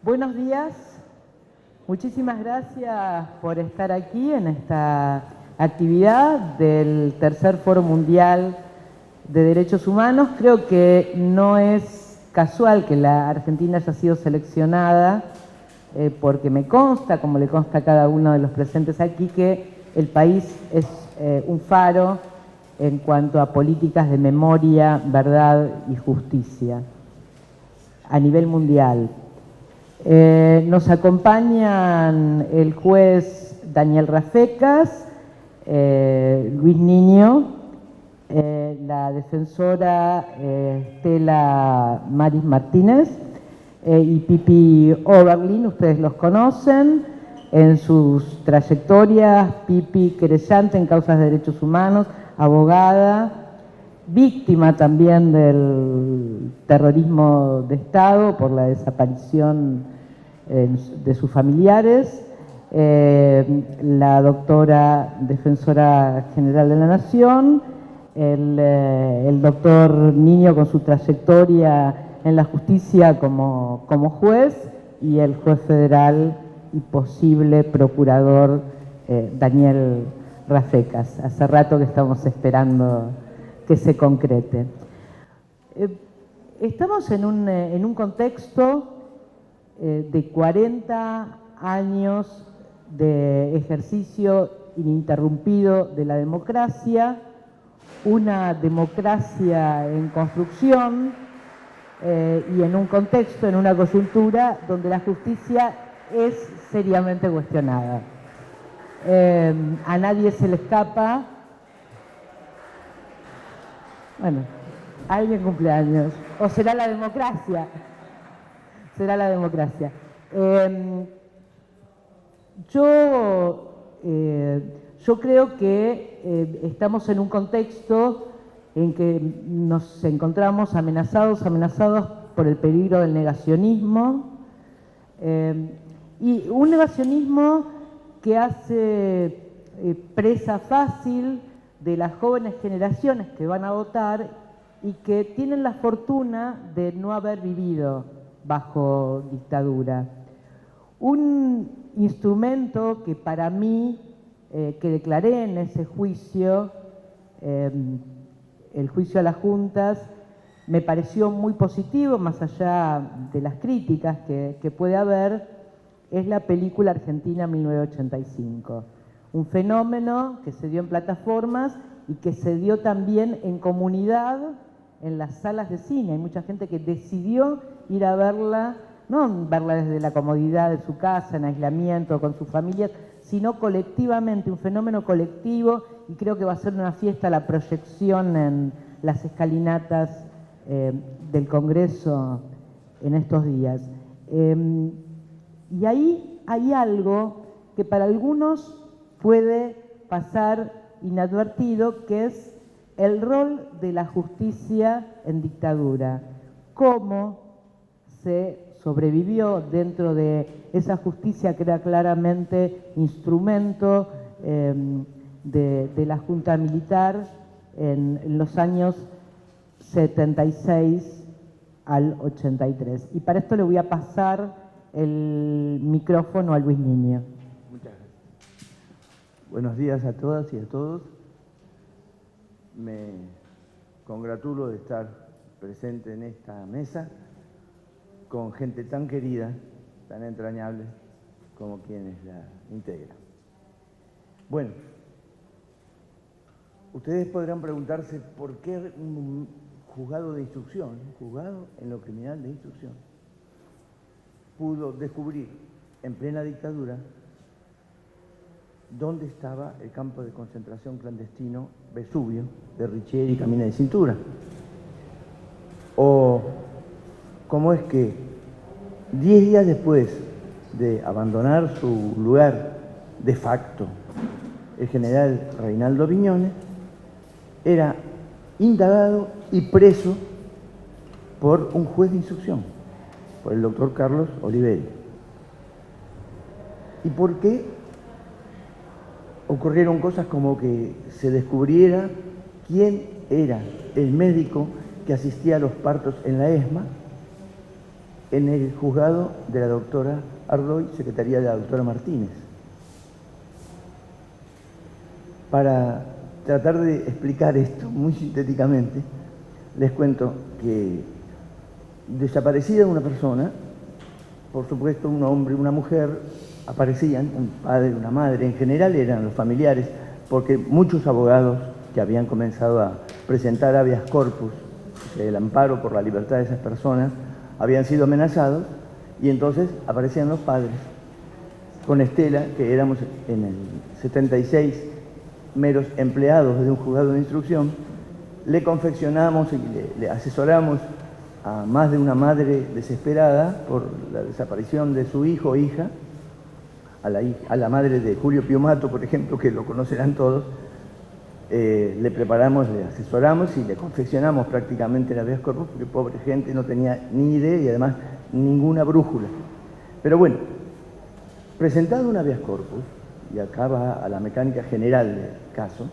Buenos días, muchísimas gracias por estar aquí en esta actividad del Tercer Foro Mundial de Derechos Humanos. Creo que no es casual que la Argentina haya sido seleccionada, porque me consta, como le consta a cada uno de los presentes aquí, que el país es un faro en cuanto a políticas de memoria, verdad y justicia a nivel mundial. Nos acompañan el juez Daniel Rafecas, Luis Niño, la defensora Estela Maris Martínez y Pipi Oberlin. Ustedes los conocen en sus trayectorias. Pipi, querellante en causas de derechos humanos, abogada, víctima también del terrorismo de Estado por la desaparición de sus familiares, la doctora defensora general de la Nación, el doctor Niño con su trayectoria en la justicia como juez, y el juez federal y posible procurador Daniel Rafecas. Hace rato que estamos esperando que se concrete. Estamos en un contexto de 40 años de ejercicio ininterrumpido de la democracia, una democracia en construcción y en un contexto, en una coyuntura donde la justicia es seriamente cuestionada. A nadie se le escapa. Bueno, alguien cumpleaños. O será la democracia. Será la democracia. Yo creo que estamos en un contexto en que nos encontramos amenazados por el peligro del negacionismo. Y un negacionismo que hace presa fácil de las jóvenes generaciones que van a votar y que tienen la fortuna de no haber vivido bajo dictadura. Un instrumento que para mí, que declaré en ese juicio, el juicio a las juntas, me pareció muy positivo, más allá de las críticas que puede haber, es la película Argentina 1985. Un fenómeno que se dio en plataformas y que se dio también en comunidad, en las salas de cine. Hay mucha gente que decidió ir a verla, no verla desde la comodidad de su casa, en aislamiento, con sus familias, sino colectivamente, un fenómeno colectivo, y creo que va a ser una fiesta la proyección en las escalinatas del Congreso en estos días. Y ahí hay algo que para algunos puede pasar inadvertido, que es el rol de la justicia en dictadura. Cómo se sobrevivió dentro de esa justicia que era claramente instrumento de la Junta Militar en los años 76 al 83. Y para esto le voy a pasar el micrófono a Luis Niño. Muchas gracias. Buenos días a todas y a todos. Me congratulo de estar presente en esta mesa con gente tan querida, tan entrañable como quienes la integran. Bueno, ustedes podrán preguntarse por qué un juzgado de instrucción, un juzgado en lo criminal de instrucción, pudo descubrir en plena dictadura dónde estaba el campo de concentración clandestino Vesubio de Richieri y Camina de Cintura. O cómo es que 10 días después de abandonar su lugar de facto, el general Reinaldo Viñones era indagado y preso por un juez de instrucción, por el doctor Carlos Oliveri. ¿Y por qué ocurrieron cosas como que se descubriera quién era el médico que asistía a los partos en la ESMA en el juzgado de la doctora Ardoy, secretaría de la doctora Martínez. Para tratar de explicar esto muy sintéticamente, les cuento que desaparecida una persona, por supuesto un hombre y una mujer aparecían, un padre y una madre, en general eran los familiares, porque muchos abogados que habían comenzado a presentar habeas corpus, el amparo por la libertad de esas personas, habían sido amenazados, y entonces aparecían los padres. Con Estela, que éramos en el 76 meros empleados de un juzgado de instrucción, le confeccionamos y le asesoramos a más de una madre desesperada por la desaparición de su hijo o hija, a la madre de Julio Piumato, por ejemplo, que lo conocerán todos. Le preparamos, le asesoramos y le confeccionamos prácticamente la habeas corpus, porque pobre gente no tenía ni idea y además ninguna brújula. Pero bueno, presentado un habeas corpus, y acá va a la mecánica general del caso,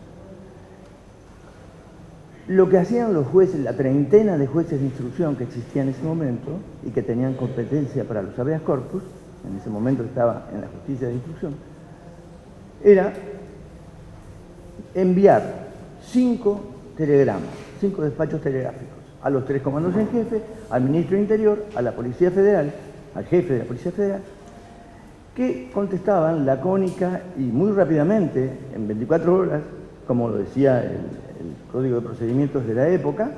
lo que hacían los jueces, la treintena de jueces de instrucción que existía en ese momento y que tenían competencia para los habeas corpus, en ese momento estaba en la justicia de instrucción, era enviar 5 telegramas, 5 despachos telegráficos a los 3 comandos en jefe, al ministro de Interior, a la Policía Federal, al jefe de la Policía Federal, que contestaban lacónica y muy rápidamente, en 24 horas, como lo decía el Código de Procedimientos de la época,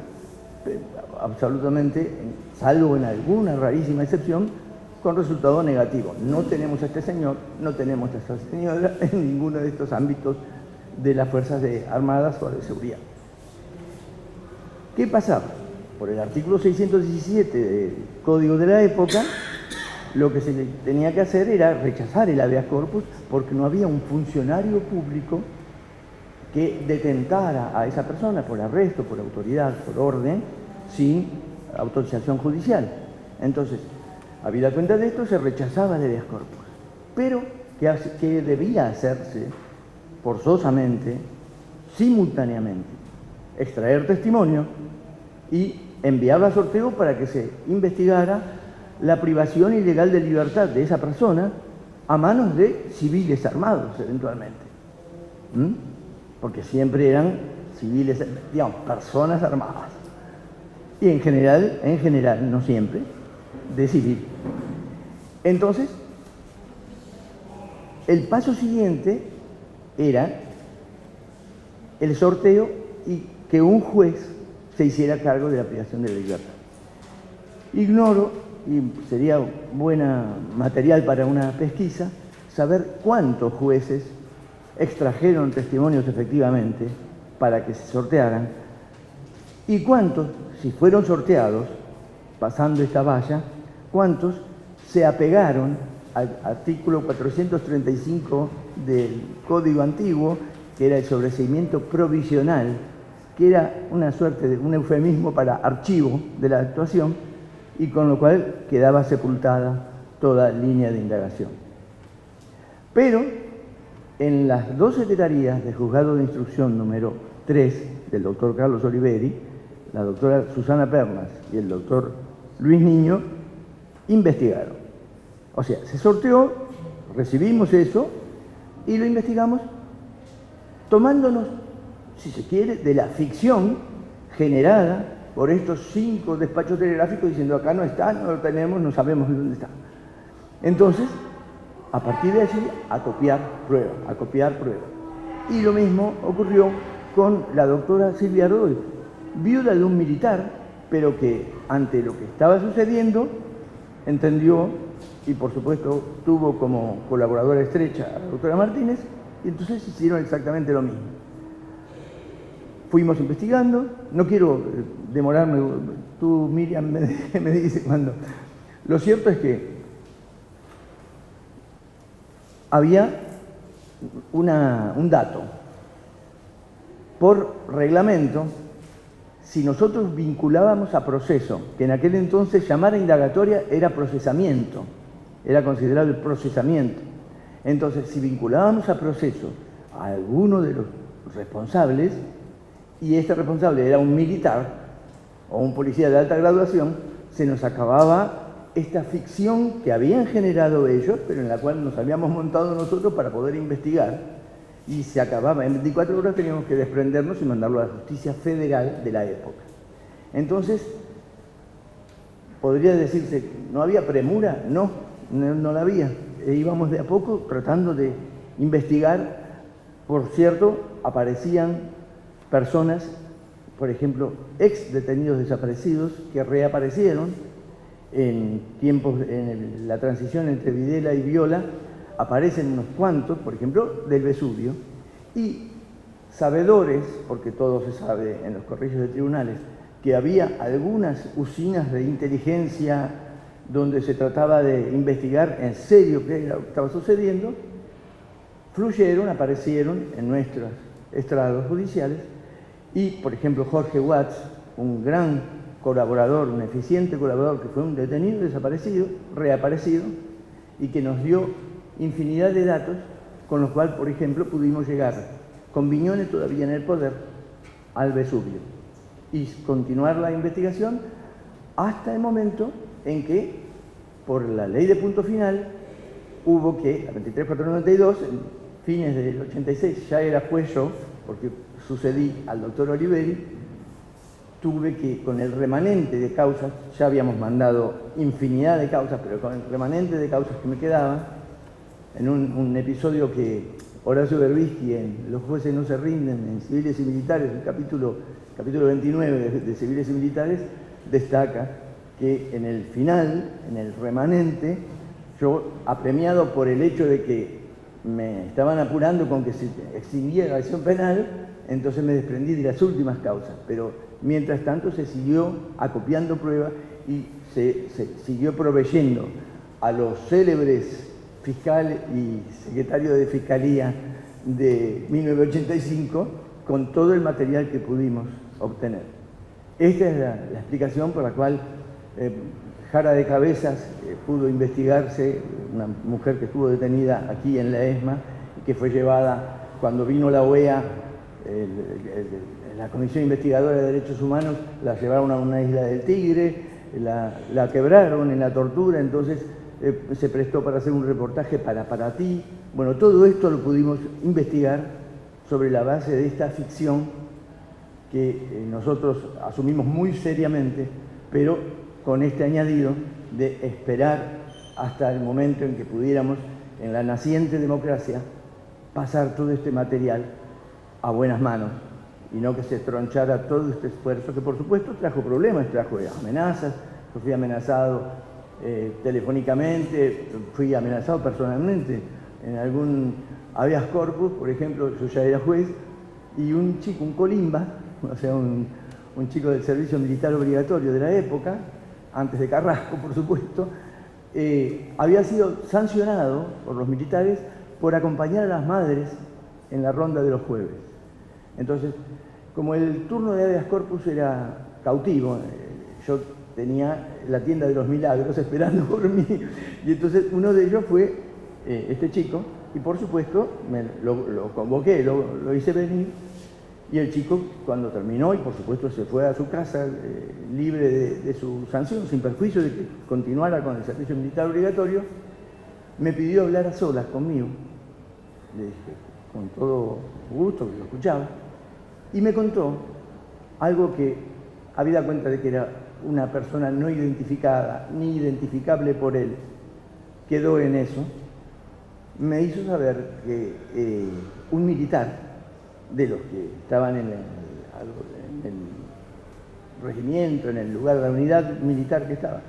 absolutamente, salvo en alguna rarísima excepción, con resultado negativo. No tenemos a este señor, no tenemos a esta señora en ninguno de estos ámbitos de las Fuerzas Armadas o de seguridad. ¿Qué pasaba? Por el artículo 617 del Código de la época, lo que se tenía que hacer era rechazar el habeas corpus porque no había un funcionario público que detentara a esa persona por arresto, por autoridad, por orden, sin autorización judicial. Entonces, habida cuenta de esto, se rechazaba el habeas corpus. Pero, ¿qué debía hacerse? Forzosamente, simultáneamente, extraer testimonio y enviarlo a sorteo para que se investigara la privación ilegal de libertad de esa persona a manos de civiles armados, eventualmente. Porque siempre eran civiles, digamos, personas armadas. Y en general, no siempre, de civil. Entonces, el paso siguiente era el sorteo y que un juez se hiciera cargo de la privación de la libertad. Ignoro, y sería buena material para una pesquisa, saber cuántos jueces extrajeron testimonios efectivamente para que se sortearan y cuántos, si fueron sorteados, pasando esta valla, cuántos se apegaron al artículo 435 del Código Antiguo, que era el sobreseimiento provisional, que era una suerte de un eufemismo para archivo de la actuación, y con lo cual quedaba sepultada toda línea de indagación. Pero en las 2 secretarías del Juzgado de Instrucción número 3 del doctor Carlos Oliveri, la doctora Susana Pernas y el doctor Luis Niño investigaron. O sea, se sorteó, recibimos eso y lo investigamos tomándonos, si se quiere, de la ficción generada por estos 5 despachos telegráficos diciendo acá no está, no lo tenemos, no sabemos dónde está. Entonces, a partir de allí, a copiar prueba. Y lo mismo ocurrió con la doctora Silvia Ardoy, viuda de un militar, pero que ante lo que estaba sucediendo entendió y por supuesto tuvo como colaboradora estrecha a la doctora Martínez, y entonces hicieron exactamente lo mismo. Fuimos investigando, no quiero demorarme, tú Miriam me dice cuando. Lo cierto es que había un dato. Por reglamento, si nosotros vinculábamos a proceso, que en aquel entonces llamar a indagatoria era procesamiento, era considerado el procesamiento. Entonces, si vinculábamos a proceso a alguno de los responsables, y este responsable era un militar o un policía de alta graduación, se nos acababa esta ficción que habían generado ellos, pero en la cual nos habíamos montado nosotros para poder investigar, y se acababa. En 24 horas teníamos que desprendernos y mandarlo a la justicia federal de la época. Entonces, podría decirse, ¿no había premura? No la había. Íbamos de a poco tratando de investigar. Por cierto, aparecían personas, por ejemplo, ex detenidos desaparecidos, que reaparecieron en tiempos, en la transición entre Videla y Viola, aparecen unos cuantos, por ejemplo, del Vesubio, y sabedores, porque todo se sabe en los corrillos de tribunales, que había algunas usinas de inteligencia donde se trataba de investigar en serio qué era lo que estaba sucediendo, aparecieron en nuestros estrados judiciales, y, por ejemplo, Jorge Watts, un gran colaborador, un eficiente colaborador, que fue un detenido desaparecido, reaparecido, y que nos dio infinidad de datos, con los cuales, por ejemplo, pudimos llegar, con Viñones todavía en el poder, al Vesubio, y continuar la investigación hasta el momento en que, por la ley de punto final, hubo que, la 23.492, en fines del 86, ya era juez yo, porque sucedí al doctor Oliveri, tuve que, con el remanente de causas, ya habíamos mandado infinidad de causas, pero con el remanente de causas que me quedaban, en un episodio que Horacio Berbisky en Los jueces no se rinden, en Civiles y Militares, el capítulo 29 de Civiles y Militares, destaca que en el final, en el remanente, yo, apremiado por el hecho de que me estaban apurando con que se extinguiera la acción penal, entonces me desprendí de las últimas causas, pero mientras tanto se siguió acopiando pruebas y se siguió proveyendo a los célebres fiscal y secretario de Fiscalía de 1985 con todo el material que pudimos obtener. Esta es la explicación por la cual Jara de Cabezas pudo investigarse, una mujer que estuvo detenida aquí en la ESMA y que fue llevada cuando vino la OEA, la Comisión Investigadora de Derechos Humanos, la llevaron a una isla del Tigre, la quebraron en la tortura, entonces se prestó para hacer un reportaje para ti. Bueno, todo esto lo pudimos investigar sobre la base de esta ficción que nosotros asumimos muy seriamente, pero con este añadido de esperar hasta el momento en que pudiéramos, en la naciente democracia, pasar todo este material a buenas manos y no que se tronchara todo este esfuerzo que, por supuesto, trajo problemas, trajo amenazas. Yo fui amenazado telefónicamente, fui amenazado personalmente en algún habeas corpus, por ejemplo. Yo ya era juez, y un chico, un colimba, o sea, un chico del servicio militar obligatorio de la época, antes de Carrasco, por supuesto, había sido sancionado por los militares por acompañar a las madres en la ronda de los jueves. Entonces, como el turno de habeas corpus era cautivo, yo tenía la tienda de los milagros esperando por mí, y entonces uno de ellos fue este chico, y por supuesto lo convoqué, lo hice venir, y el chico, cuando terminó, y por supuesto se fue a su casa libre de su sanción, sin perjuicio de que continuara con el servicio militar obligatorio, me pidió hablar a solas conmigo. Le dije, con todo gusto, que lo escuchaba, y me contó algo que, habida cuenta de que era una persona no identificada, ni identificable por él, quedó en eso, me hizo saber que un militar de los que estaban en el regimiento, en el lugar de la unidad militar que estaba,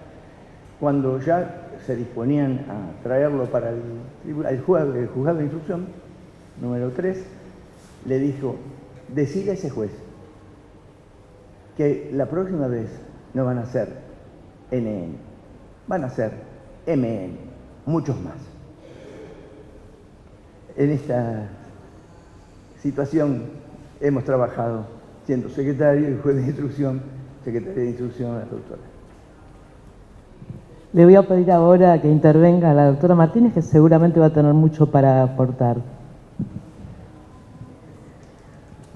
cuando ya se disponían a traerlo para el juzgado de instrucción, número 3, le dijo, decile a ese juez que la próxima vez no van a ser NN, van a ser MN, muchos más. En esta situación hemos trabajado siendo secretario y juez de instrucción, secretaria de instrucción, la doctora. Le voy a pedir ahora que intervenga la doctora Martínez, que seguramente va a tener mucho para aportar.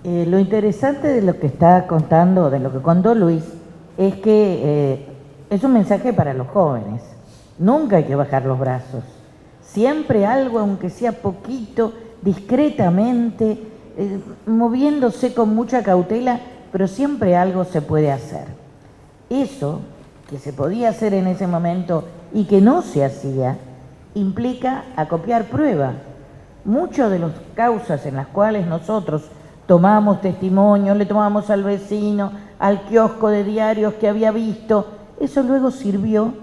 Lo interesante de lo que está contando, de lo que contó Luis, es que es un mensaje para los jóvenes. Nunca hay que bajar los brazos. Siempre algo, aunque sea poquito, discretamente, moviéndose con mucha cautela, pero siempre algo se puede hacer. Eso que se podía hacer en ese momento y que no se hacía, implica acopiar prueba. Muchas de las causas en las cuales nosotros tomamos testimonio, le tomamos al vecino, al kiosco de diarios que había visto, eso luego sirvió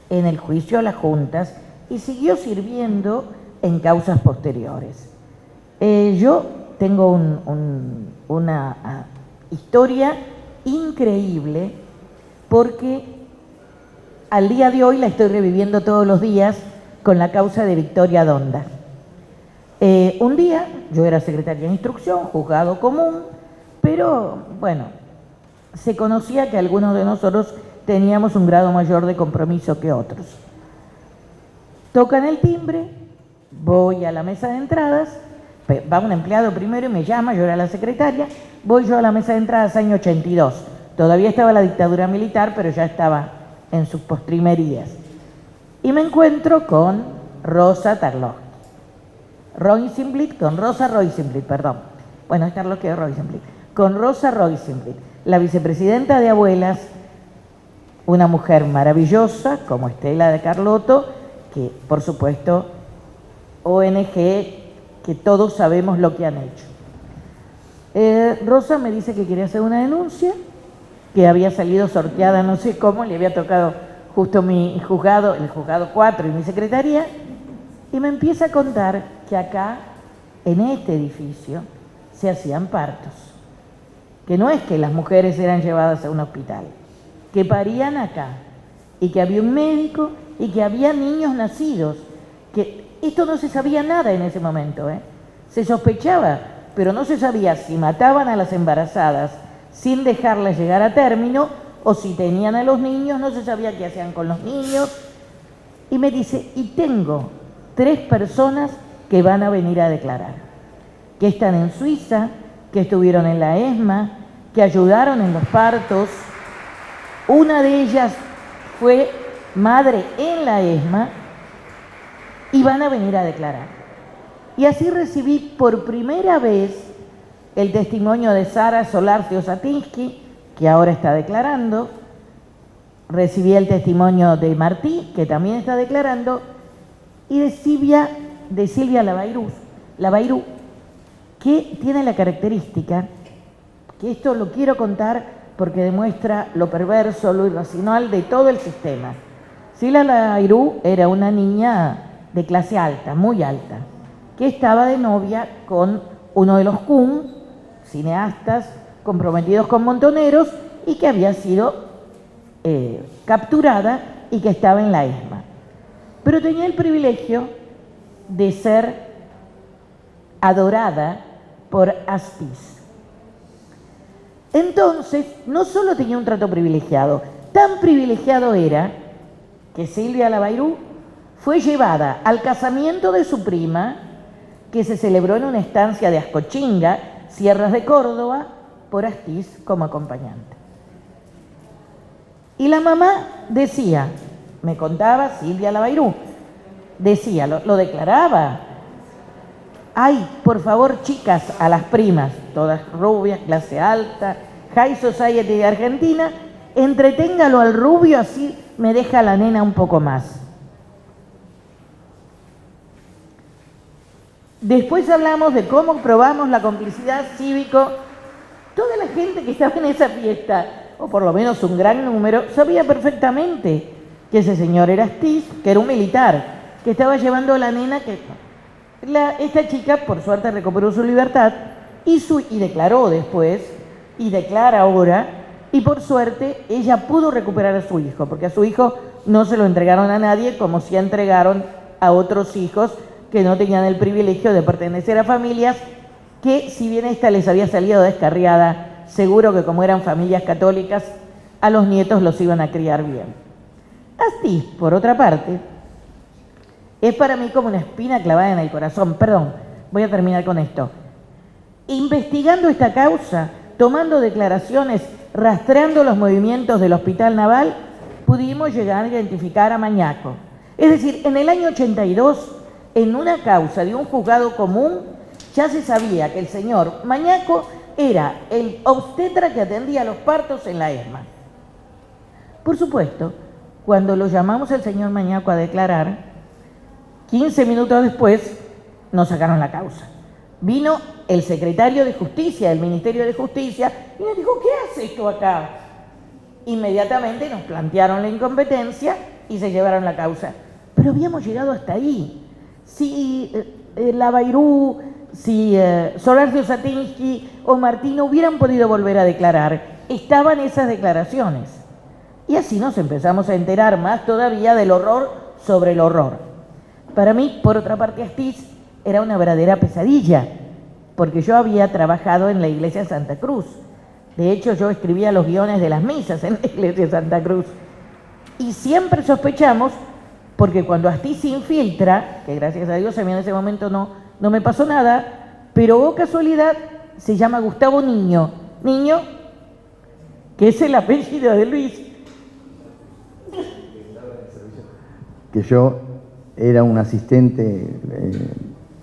en el juicio a las juntas y siguió sirviendo en causas posteriores. Yo tengo una historia increíble porque al día de hoy la estoy reviviendo todos los días con la causa de Victoria Donda. Un día, yo era secretaria de instrucción, juzgado común, pero bueno, se conocía que algunos de nosotros teníamos un grado mayor de compromiso que otros. Tocan el timbre, voy a la mesa de entradas, va un empleado primero y me llama, yo era la secretaria, voy yo a la mesa de entradas, año 82. Todavía estaba la dictadura militar, pero ya estaba en sus postrimerías. Y me encuentro con Rosa Tarlovsky. Con Rosa Rosenblit, perdón. Bueno, es Tarlovsky o Rosenblit. Con Rosa Rosenblit, la vicepresidenta de Abuelas, una mujer maravillosa, como Estela de Carlotto, que por supuesto, ONG, que todos sabemos lo que han hecho. Rosa me dice que quería hacer una denuncia, que había salido sorteada, no sé cómo, le había tocado justo mi juzgado, el juzgado 4 y mi secretaría, y me empieza a contar que acá, en este edificio, se hacían partos. Que no es que las mujeres eran llevadas a un hospital, que parían acá, y que había un médico, y que había niños nacidos, que esto no se sabía nada en ese momento, Se sospechaba, pero no se sabía si mataban a las embarazadas sin dejarlas llegar a término, o si tenían a los niños, no se sabía qué hacían con los niños. Y me dice, y tengo 3 personas que van a venir a declarar, que están en Suiza, que estuvieron en la ESMA, que ayudaron en los partos. Una de ellas fue madre en la ESMA y van a venir a declarar. Y así recibí por primera vez el testimonio de Sara Solarcio-Satinsky, que ahora está declarando. Recibí el testimonio de Martí, que también está declarando, y de Silvia Labairú, que tiene la característica, que esto lo quiero contar porque demuestra lo perverso, lo irracional de todo el sistema. Silvia Labairú era una niña de clase alta, muy alta, que estaba de novia con uno de los Kuhn, cineastas comprometidos con Montoneros, y que había sido capturada y que estaba en la ESMA. Pero tenía el privilegio de ser adorada por Astiz. Entonces, no solo tenía un trato privilegiado, tan privilegiado era que Silvia Labairú fue llevada al casamiento de su prima, que se celebró en una estancia de Ascochinga, Sierras de Córdoba, por Astiz como acompañante. Y la mamá decía, me contaba Silvia Labairú, decía, lo declaraba, ay, por favor, chicas, a las primas, todas rubias, clase alta, high society de Argentina, entreténgalo al rubio, así me deja la nena un poco más. Después hablamos de cómo probamos la complicidad cívico. Toda la gente que estaba en esa fiesta, o por lo menos un gran número, sabía perfectamente que ese señor era Astiz, que era un militar, que estaba llevando a la nena, esta chica por suerte recuperó su libertad y declaró después, y declara ahora, y por suerte ella pudo recuperar a su hijo, porque a su hijo no se lo entregaron a nadie, como si entregaron a otros hijos que no tenían el privilegio de pertenecer a familias que, si bien esta les había salido descarriada, seguro que como eran familias católicas, a los nietos los iban a criar bien. Astiz, por otra parte, es para mí como una espina clavada en el corazón. Perdón, voy a terminar con esto. Investigando esta causa, tomando declaraciones, rastreando los movimientos del Hospital Naval, pudimos llegar a identificar a Mañaco. Es decir, en el año 82, en una causa de un juzgado común, ya se sabía que el señor Mañaco era el obstetra que atendía los partos en la ESMA. Por supuesto, cuando lo llamamos al señor Mañaco a declarar, 15 minutos después nos sacaron la causa. Vino el secretario de Justicia del Ministerio de Justicia y nos dijo, ¿qué hace esto acá? Inmediatamente nos plantearon la incompetencia y se llevaron la causa. Pero habíamos llegado hasta ahí. Si Lavairú, si Solarcio Satinsky o Martino hubieran podido volver a declarar, estaban esas declaraciones. Y así nos empezamos a enterar más todavía del horror sobre el horror. Para mí, por otra parte, Astiz era una verdadera pesadilla, porque yo había trabajado en la iglesia de Santa Cruz. De hecho, yo escribía los guiones de las misas en la iglesia de Santa Cruz. Y siempre sospechamos, porque cuando Astiz se infiltra, que gracias a Dios a mí en ese momento no me pasó nada, pero oh casualidad, se llama Gustavo Niño. Niño, que es el apellido de Luis. Que yo era un asistente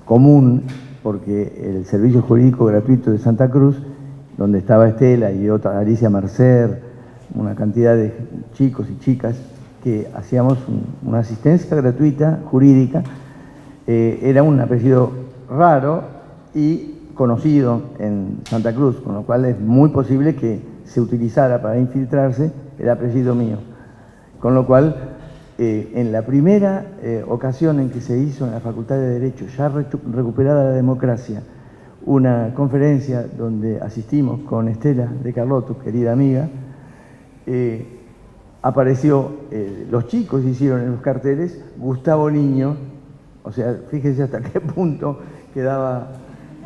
común, porque el servicio jurídico gratuito de Santa Cruz, donde estaba Estela y otra, Alicia Mercer, una cantidad de chicos y chicas que hacíamos una asistencia gratuita jurídica, era un apellido raro y conocido en Santa Cruz, con lo cual es muy posible que se utilizara para infiltrarse el apellido mío. Con lo cual, en la primera ocasión en que se hizo en la Facultad de Derecho, ya recuperada la democracia, una conferencia donde asistimos con Estela de Carlotto, querida amiga, apareció, los chicos hicieron en los carteles Gustavo Niño, o sea, fíjense hasta qué punto quedaba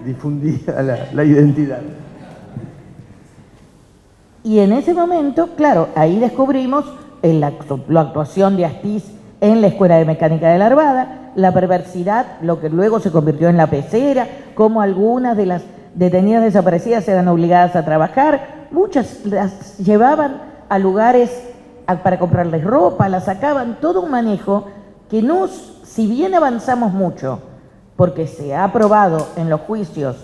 difundida la identidad. Y en ese momento, claro, ahí descubrimos la actuación de Astiz en la Escuela de Mecánica de la Armada, la perversidad, lo que luego se convirtió en la pecera, cómo algunas de las detenidas desaparecidas eran obligadas a trabajar, muchas las llevaban a lugares para comprarles ropa, las sacaban, todo un manejo que si bien avanzamos mucho, porque se ha aprobado en los juicios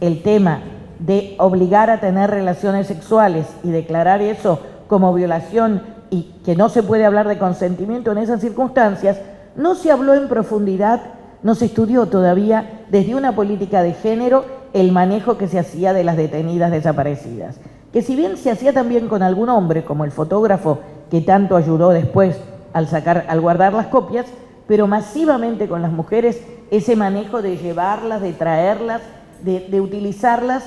el tema de obligar a tener relaciones sexuales y declarar eso como violación y que no se puede hablar de consentimiento en esas circunstancias, no se habló en profundidad, no se estudió todavía desde una política de género el manejo que se hacía de las detenidas desaparecidas. Que si bien se hacía también con algún hombre, como el fotógrafo que tanto ayudó después al guardar las copias, pero masivamente con las mujeres ese manejo de llevarlas, de traerlas, de utilizarlas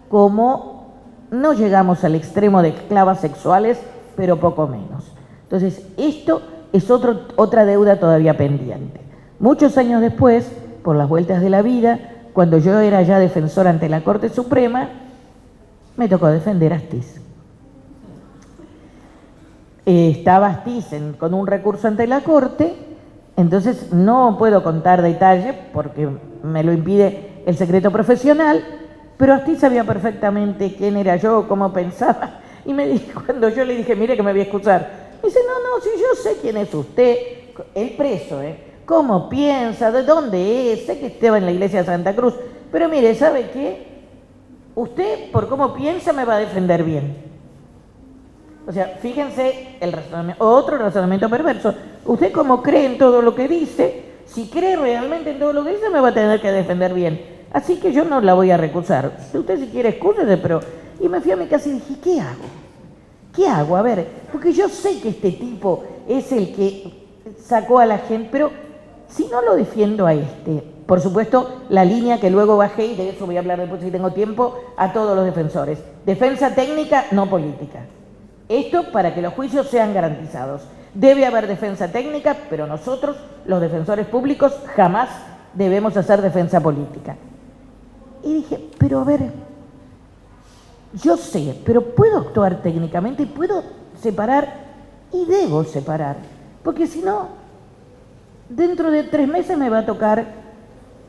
como, no llegamos al extremo de esclavas sexuales, pero poco menos. Entonces, esto es otra deuda todavía pendiente. Muchos años después, por las vueltas de la vida, cuando yo era ya defensor ante la Corte Suprema, me tocó defender a Astiz. Estaba Astiz con un recurso ante la Corte, entonces no puedo contar detalles porque me lo impide el secreto profesional, pero Astiz sabía perfectamente quién era yo, cómo pensaba, y me dijo, cuando yo le dije, mire que me voy a excusar, me dice, no, si yo sé quién es usted, el preso, cómo piensa, de dónde es, sé que estaba en la iglesia de Santa Cruz, pero mire, ¿sabe qué? Usted, por cómo piensa, me va a defender bien. O sea, fíjense el razonamiento, otro razonamiento perverso. Usted como cree en todo lo que dice, si cree realmente en todo lo que dice, me va a tener que defender bien. Así que yo no la voy a recusar. Usted si quiere excúsese, pero... Y me fui a mi casa y dije, ¿qué hago? ¿Qué hago? A ver, porque yo sé que este tipo es el que sacó a la gente, pero si no lo defiendo a por supuesto, la línea que luego bajé, y de eso voy a hablar después si tengo tiempo, a todos los defensores. Defensa técnica, no política. Esto para que los juicios sean garantizados. Debe haber defensa técnica, pero nosotros, los defensores públicos, jamás debemos hacer defensa política. Y dije, pero a ver, yo sé, pero puedo actuar técnicamente y puedo separar y debo separar, porque si no, dentro de 3 meses me va a tocar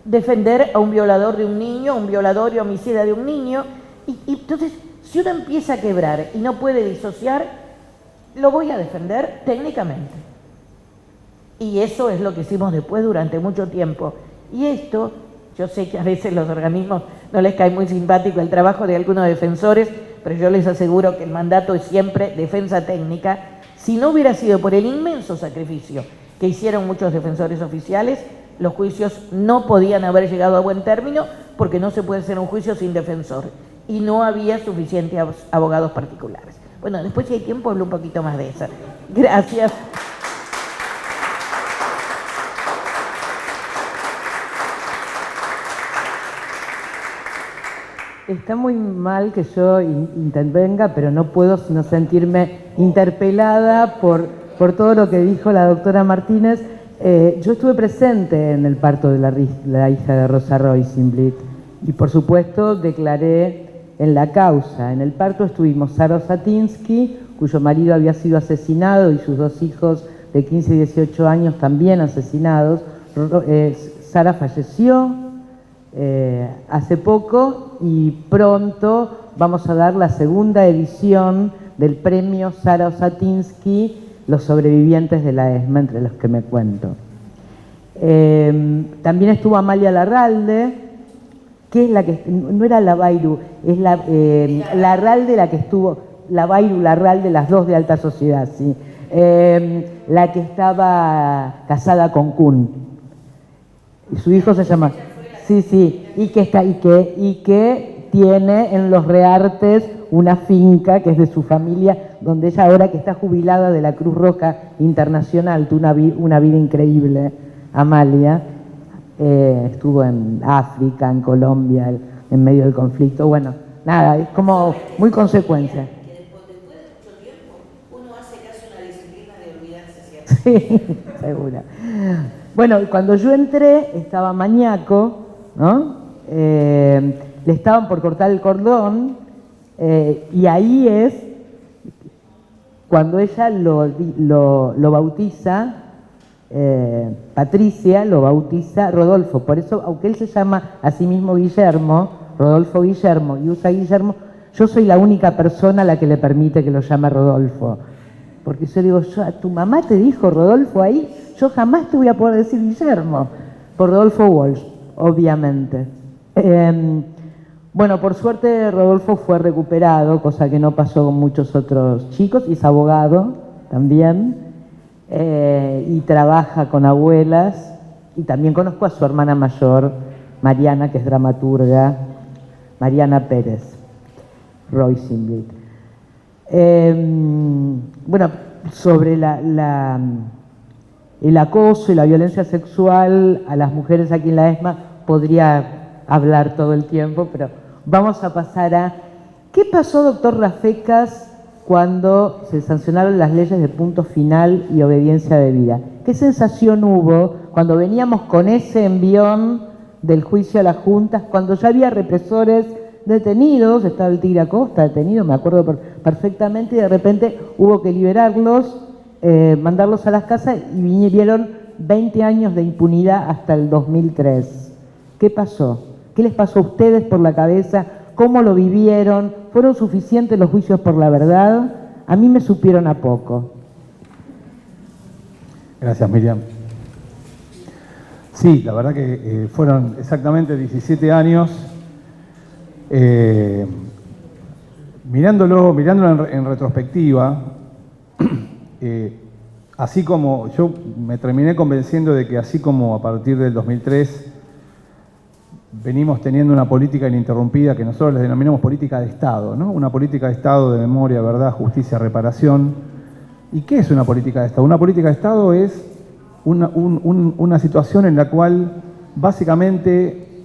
defender a un violador de un niño, un violador y homicida de un niño, y entonces, si uno empieza a quebrar y no puede disociar, lo voy a defender técnicamente. Y eso es lo que hicimos después durante mucho tiempo. Y esto, yo sé que a veces los organismos no les cae muy simpático el trabajo de algunos defensores, pero yo les aseguro que el mandato es siempre defensa técnica. Si no hubiera sido por el inmenso sacrificio que hicieron muchos defensores oficiales, los juicios no podían haber llegado a buen término, porque no se puede hacer un juicio sin defensor. Y no había suficientes abogados particulares. Bueno, después si hay tiempo hablo un poquito más de eso. Gracias. Está muy mal que yo intervenga, pero no puedo sino sentirme interpelada por todo lo que dijo la doctora Martínez. Yo estuve presente en el parto de la hija de Rosa Rosenblit y por supuesto declaré en la causa. En el parto estuvimos Sara Osatinsky, cuyo marido había sido asesinado, y sus dos hijos de 15 y 18 años también asesinados. Sara falleció hace poco y pronto vamos a dar la segunda edición del premio Sara Osatinsky, los sobrevivientes de la ESMA, entre los que me cuento. También estuvo Amalia Larralde, que es la que, no era Lavairu, es Larralde la que estuvo, Lavairu, Larralde, las dos de alta sociedad, sí. La que estaba casada con Kuhn. Y su hijo se llama... Sí, y que tiene en Los Reartes una finca que es de su familia, donde ella ahora que está jubilada de la Cruz Roja Internacional, tuvo una vida increíble, Amalia, estuvo en África, en Colombia, en medio del conflicto, bueno, nada, es como muy consecuencia. Que después de mucho tiempo uno hace casi una disciplina de olvidarse, ¿cierto? Sí, seguro. Bueno, cuando yo entré estaba Mañaco, ¿no? Le estaban por cortar el cordón y ahí es cuando ella lo bautiza, Patricia lo bautiza Rodolfo. Por eso, aunque él se llama a sí mismo Guillermo, Rodolfo Guillermo, y usa Guillermo, yo soy la única persona a la que le permite que lo llame Rodolfo. Porque yo digo, tu mamá te dijo Rodolfo ahí, yo jamás te voy a poder decir Guillermo, por Rodolfo Walsh, obviamente. Bueno, por suerte Rodolfo fue recuperado, cosa que no pasó con muchos otros chicos, y es abogado también, y trabaja con abuelas, y también conozco a su hermana mayor, Mariana, que es dramaturga, Mariana Pérez Rosenblit. Bueno, sobre el acoso y la violencia sexual a las mujeres aquí en la ESMA podría hablar todo el tiempo, pero vamos a pasar a... ¿Qué pasó, doctor Rafecas, cuando se sancionaron las leyes de punto final y obediencia debida? ¿Qué sensación hubo cuando veníamos con ese envión del juicio a las juntas, cuando ya había represores detenidos, estaba el Tigre Acosta detenido, me acuerdo perfectamente, y de repente hubo que liberarlos, mandarlos a las casas, y vinieron 20 años de impunidad hasta el 2003. ¿Qué pasó? ¿Qué les pasó a ustedes por la cabeza? ¿Cómo lo vivieron? ¿Fueron suficientes los juicios por la verdad? A mí me supieron a poco. Gracias, Miriam. Sí, la verdad que fueron exactamente 17 años. Mirándolo en retrospectiva, así como yo me terminé convenciendo de que así como a partir del 2003 venimos teniendo una política ininterrumpida que nosotros les denominamos política de Estado, ¿no? Una política de Estado de memoria, verdad, justicia, reparación. ¿Y qué es una política de Estado? Una política de Estado es una situación en la cual básicamente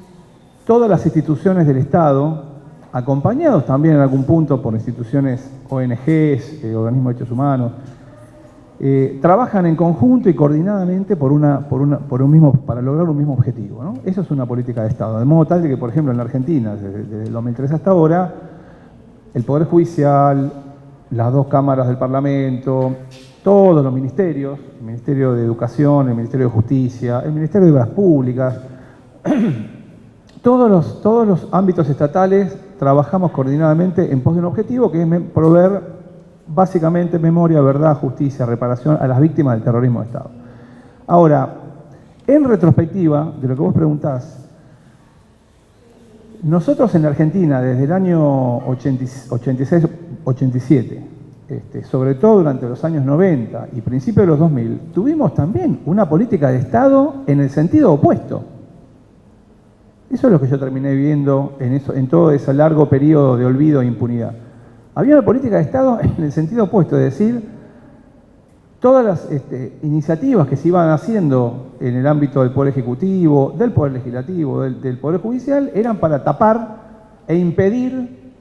todas las instituciones del Estado, acompañados también en algún punto por instituciones, ONGs, organismos de derechos humanos, trabajan en conjunto y coordinadamente para lograr un mismo objetivo, ¿no? Eso es una política de Estado. De modo tal de que, por ejemplo, en la Argentina, desde el 2003 hasta ahora, el Poder Judicial, las dos cámaras del Parlamento, todos los ministerios, el Ministerio de Educación, el Ministerio de Justicia, el Ministerio de Obras Públicas, todos los ámbitos estatales trabajamos coordinadamente en pos de un objetivo que es proveer básicamente memoria, verdad, justicia, reparación a las víctimas del terrorismo de Estado. Ahora, en retrospectiva, de lo que vos preguntás, nosotros en la Argentina, desde el año 86-87, sobre todo durante los años 90 y principios de los 2000, tuvimos también una política de Estado en el sentido opuesto. Eso es lo que yo terminé viendo en todo ese largo periodo de olvido e impunidad. Había una política de Estado en el sentido opuesto, es decir, todas las iniciativas que se iban haciendo en el ámbito del Poder Ejecutivo, del Poder Legislativo, del Poder Judicial, eran para tapar e impedir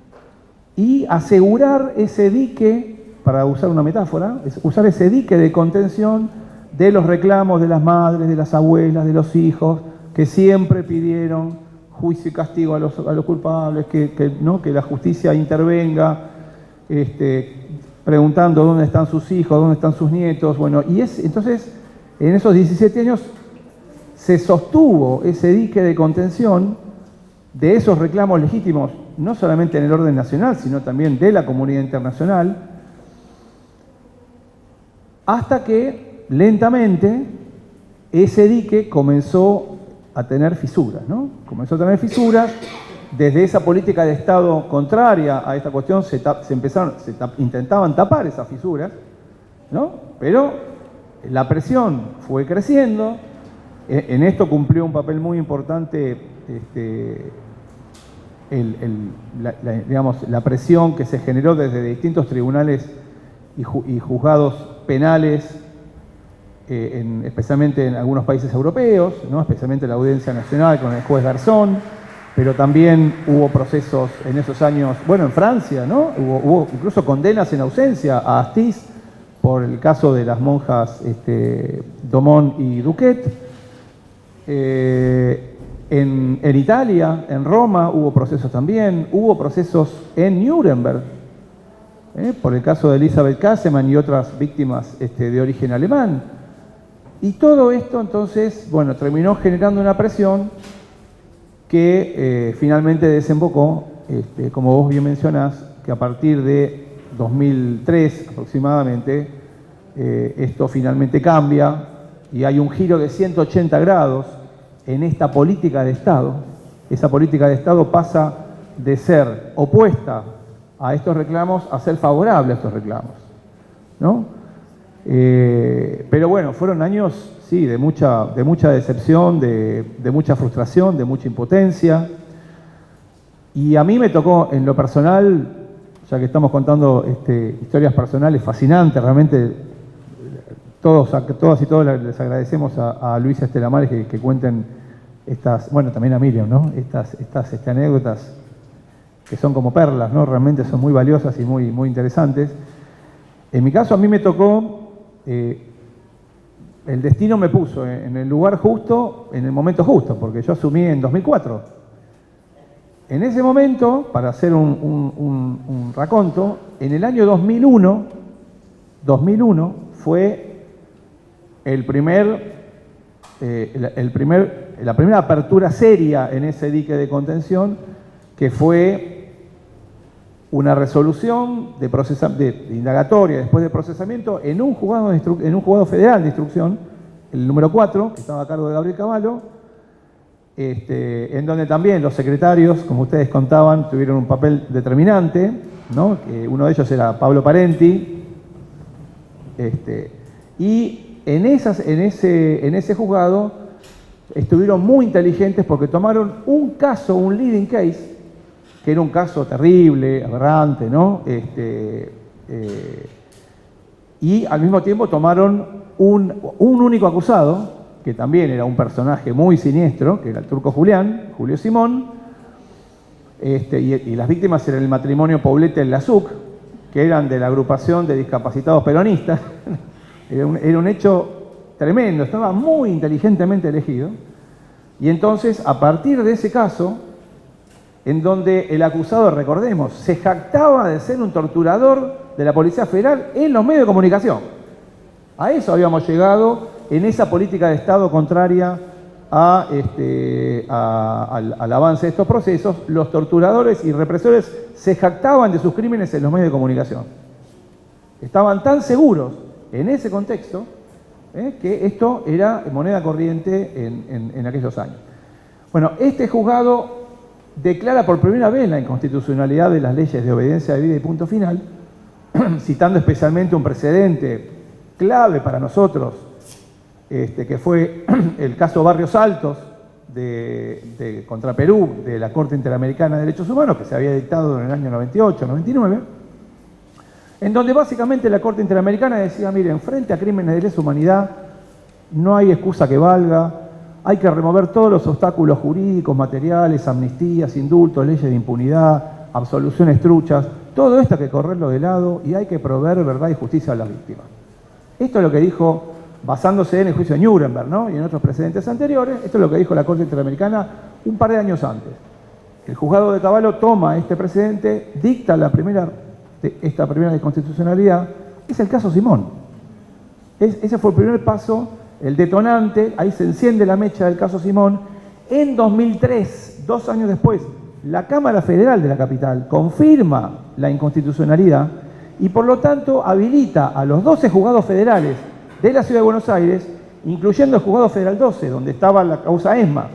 y asegurar ese dique, para usar una metáfora, usar ese dique de contención de los reclamos de las madres, de las abuelas, de los hijos, que siempre pidieron juicio y castigo a los culpables, que la justicia intervenga, preguntando dónde están sus hijos, dónde están sus nietos. Bueno, y entonces, en esos 17 años se sostuvo ese dique de contención de esos reclamos legítimos, no solamente en el orden nacional, sino también de la comunidad internacional, hasta que lentamente ese dique comenzó a tener fisuras, ¿no? Comenzó a tener fisuras. Desde esa política de Estado contraria a esta cuestión intentaban tapar esas fisuras, ¿no? Pero la presión fue creciendo. En esto cumplió un papel muy importante la presión que se generó desde distintos tribunales y juzgados penales, especialmente en algunos países europeos, ¿no? Especialmente la Audiencia Nacional con el juez Garzón, pero también hubo procesos en esos años, bueno, en Francia, ¿no? Hubo incluso condenas en ausencia a Astiz por el caso de las monjas Domon y Duquet. En Italia, en Roma, hubo procesos también, hubo procesos en Nuremberg, por el caso de Elisabeth Kassemann y otras víctimas de origen alemán. Y todo esto, entonces, bueno, terminó generando una presión que finalmente desembocó, como vos bien mencionás, que a partir de 2003 aproximadamente, esto finalmente cambia y hay un giro de 180 grados en esta política de Estado. Esa política de Estado pasa de ser opuesta a estos reclamos a ser favorable a estos reclamos, ¿no? Pero bueno, fueron años, sí, de mucha decepción, de mucha frustración, de mucha impotencia. Y a mí me tocó, en lo personal, ya que estamos contando historias personales fascinantes, realmente todas y todos les agradecemos a Luisa Estelamares que cuenten estas, bueno, también a Miriam, ¿no? Estas anécdotas que son como perlas, ¿no? Realmente son muy valiosas y muy interesantes. En mi caso, a mí me tocó, el destino me puso en el lugar justo, en el momento justo, porque yo asumí en 2004. En ese momento, para hacer un raconto, en el año 2001 fue la primera apertura seria en ese dique de contención, que fue una resolución de indagatoria después de procesamiento en un juzgado federal de instrucción, el número 4, que estaba a cargo de Gabriel Cavallo, en donde también los secretarios, como ustedes contaban, tuvieron un papel determinante, ¿no? Uno de ellos era Pablo Parenti, y en ese juzgado estuvieron muy inteligentes porque tomaron un caso, un leading case, que era un caso terrible, aberrante, ¿no? Y al mismo tiempo tomaron un único acusado, que también era un personaje muy siniestro, que era el turco Julio Simón, y las víctimas eran el matrimonio Poblete-Lazuc, que eran de la agrupación de discapacitados peronistas. Era un hecho tremendo, estaba muy inteligentemente elegido. Y entonces, a partir de ese caso, en donde el acusado, recordemos, se jactaba de ser un torturador de la Policía Federal en los medios de comunicación. A eso habíamos llegado en esa política de Estado contraria al avance de estos procesos. Los torturadores y represores se jactaban de sus crímenes en los medios de comunicación. Estaban tan seguros en ese contexto que esto era moneda corriente en aquellos años. Bueno, este juzgado declara por primera vez la inconstitucionalidad de las leyes de obediencia debida y punto final, citando especialmente un precedente clave para nosotros, que fue el caso Barrios Altos contra Perú de la Corte Interamericana de Derechos Humanos, que se había dictado en el año 98-99, en donde básicamente la Corte Interamericana decía, miren, frente a crímenes de lesa humanidad no hay excusa que valga, hay que remover todos los obstáculos jurídicos, materiales, amnistías, indultos, leyes de impunidad, absoluciones truchas, todo esto hay que correrlo de lado y hay que proveer verdad y justicia a las víctimas. Esto es lo que dijo, basándose en el juicio de Nuremberg, ¿no? Y en otros precedentes anteriores, esto es lo que dijo la Corte Interamericana un par de años antes. El juzgado de Cavallo toma este precedente, dicta esta primera inconstitucionalidad, es el caso Simón. Ese fue el primer paso, el detonante, ahí se enciende la mecha del caso Simón. En 2003, 2 años después, la Cámara Federal de la capital confirma la inconstitucionalidad y por lo tanto habilita a los 12 juzgados federales de la Ciudad de Buenos Aires, incluyendo el Juzgado Federal 12, donde estaba la causa ESMA,